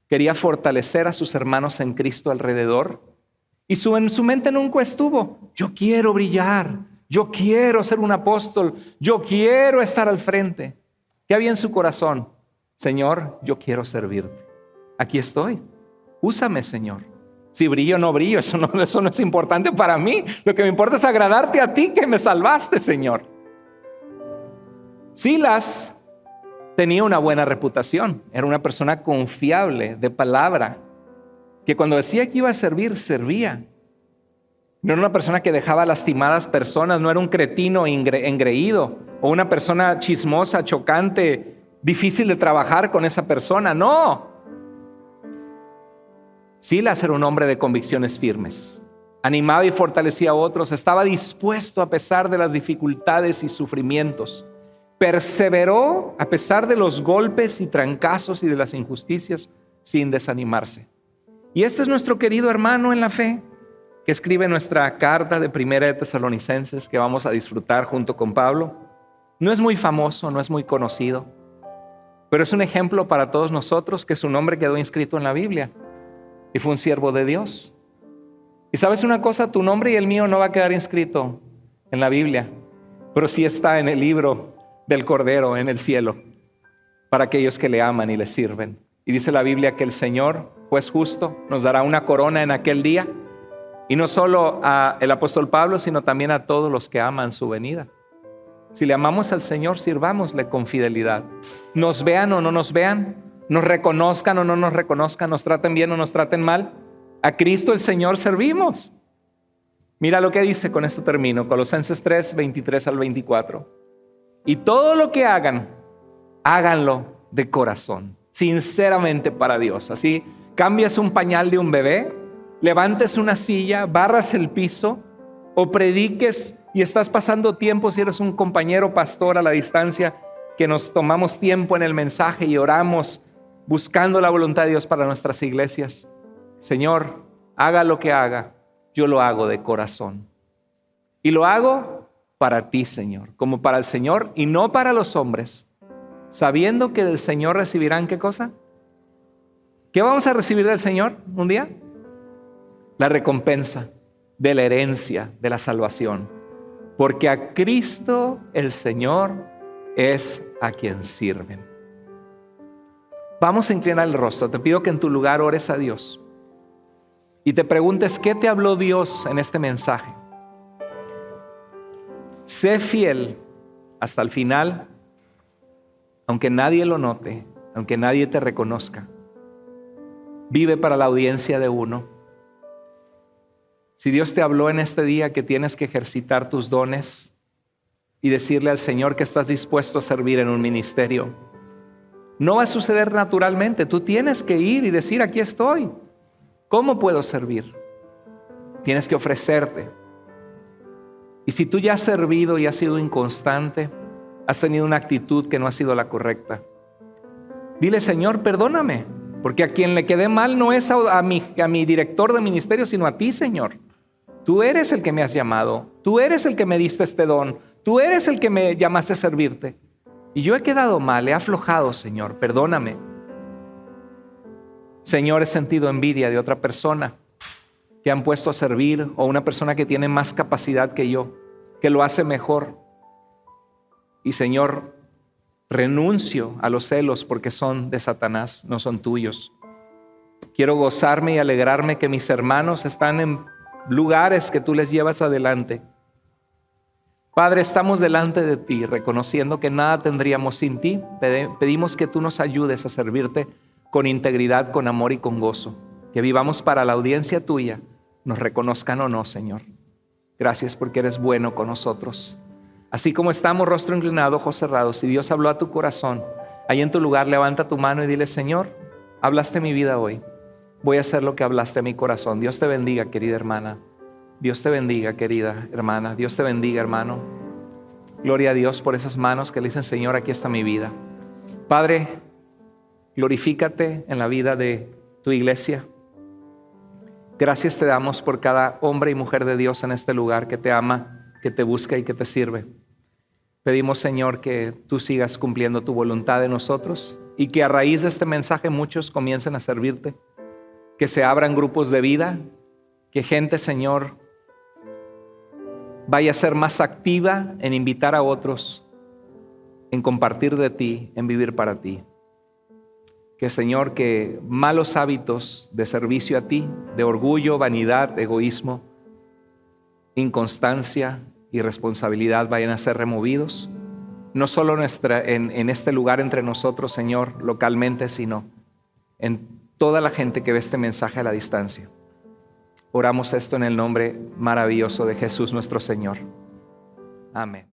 quería fortalecer a sus hermanos en Cristo alrededor. Y en su mente nunca estuvo: yo quiero brillar, yo quiero ser un apóstol, yo quiero estar al frente. ¿Qué había en su corazón? Señor, yo quiero servirte. Aquí estoy. Úsame, Señor. Si brillo o no brillo, eso no es importante para mí. Lo que me importa es agradarte a ti que me salvaste, Señor. Silas tenía una buena reputación. Era una persona confiable, de palabra, que cuando decía que iba a servir, servía. No era una persona que dejaba lastimadas personas, no era un cretino engreído o una persona chismosa, chocante, difícil de trabajar con esa persona. No. Silas era un hombre de convicciones firmes. Animaba y fortalecía a otros. Estaba dispuesto a pesar de las dificultades y sufrimientos. Perseveró a pesar de los golpes y trancazos y de las injusticias, sin desanimarse. Y este es nuestro querido hermano en la fe, que escribe nuestra carta de Primera de Tesalonicenses, que vamos a disfrutar junto con Pablo. No es muy famoso, no es muy conocido, pero es un ejemplo para todos nosotros que su nombre quedó inscrito en la Biblia y fue un siervo de Dios. Y sabes una cosa, tu nombre y el mío no va a quedar inscrito en la Biblia, pero sí está en el libro del Cordero en el cielo para aquellos que le aman y le sirven. Y dice la Biblia que el Señor, juez justo, nos dará una corona en aquel día, y no solo al apóstol Pablo, sino también a todos los que aman su venida. Si le amamos al Señor, sirvámosle con fidelidad. Nos vean o no nos vean, nos reconozcan o no nos reconozcan, nos traten bien o nos traten mal, a Cristo el Señor servimos. Mira lo que dice, con esto termino, Colosenses 3, 23 al 24. Y todo lo que hagan, háganlo de corazón, sinceramente para Dios. Así cambias un pañal de un bebé, levantes una silla, barras el piso o prediques y estás pasando tiempo, si eres un compañero pastor a la distancia, que nos tomamos tiempo en el mensaje y oramos buscando la voluntad de Dios para nuestras iglesias. Señor, haga lo que haga, yo lo hago de corazón. Y lo hago para ti, Señor, como para el Señor y no para los hombres, sabiendo que del Señor recibirán ¿qué cosa? ¿Qué vamos a recibir del Señor un día? La recompensa de la herencia de la salvación. Porque a Cristo el Señor es a quien sirven. Vamos a inclinar el rostro. Te pido que en tu lugar ores a Dios y te preguntes ¿qué te habló Dios en este mensaje? Sé fiel hasta el final, aunque nadie lo note, aunque nadie te reconozca. Vive para la audiencia de uno. Si Dios te habló en este día que tienes que ejercitar tus dones y decirle al Señor que estás dispuesto a servir en un ministerio, no va a suceder naturalmente. Tú tienes que ir y decir: aquí estoy. ¿Cómo puedo servir? Tienes que ofrecerte. Y si tú ya has servido y has sido inconstante, has tenido una actitud que no ha sido la correcta, dile: Señor, perdóname, porque a quien le quedé mal no es a mi director de ministerio, sino a ti, Señor. Tú eres el que me has llamado, tú eres el que me diste este don, tú eres el que me llamaste a servirte. Y yo he quedado mal, he aflojado, Señor, perdóname. Señor, he sentido envidia de otra persona que han puesto a servir, o una persona que tiene más capacidad que yo, que lo hace mejor. Y Señor, renuncio a los celos porque son de Satanás, no son tuyos. Quiero gozarme y alegrarme que mis hermanos están en lugares que tú les llevas adelante. Padre, estamos delante de ti, reconociendo que nada tendríamos sin ti. Pedimos que tú nos ayudes a servirte con integridad, con amor y con gozo. Que vivamos para la audiencia tuya, nos reconozcan o no, Señor. Gracias porque eres bueno con nosotros. Así como estamos, rostro inclinado, ojos cerrados, si Dios habló a tu corazón, Ahí en tu lugar levanta tu mano y dile: Señor, hablaste mi vida hoy. Voy a hacer lo que hablaste a mi corazón. Dios te bendiga, querida hermana. Dios te bendiga, querida hermana. Dios te bendiga, hermano. Gloria a Dios por esas manos que le dicen: Señor, aquí está mi vida. Padre, glorifícate en la vida de tu iglesia. Gracias te damos por cada hombre y mujer de Dios en este lugar que te ama, que te busca y que te sirve. Pedimos, Señor, que tú sigas cumpliendo tu voluntad en nosotros y que a raíz de este mensaje muchos comiencen a servirte, que se abran grupos de vida, que gente, Señor, vaya a ser más activa en invitar a otros, en compartir de ti, en vivir para ti. Que, Señor, que malos hábitos de servicio a ti, de orgullo, vanidad, egoísmo, inconstancia, irresponsabilidad vayan a ser removidos, no solo en este lugar entre nosotros, Señor, localmente, sino en toda la gente que ve este mensaje a la distancia. Oramos esto en el nombre maravilloso de Jesús nuestro Señor. Amén.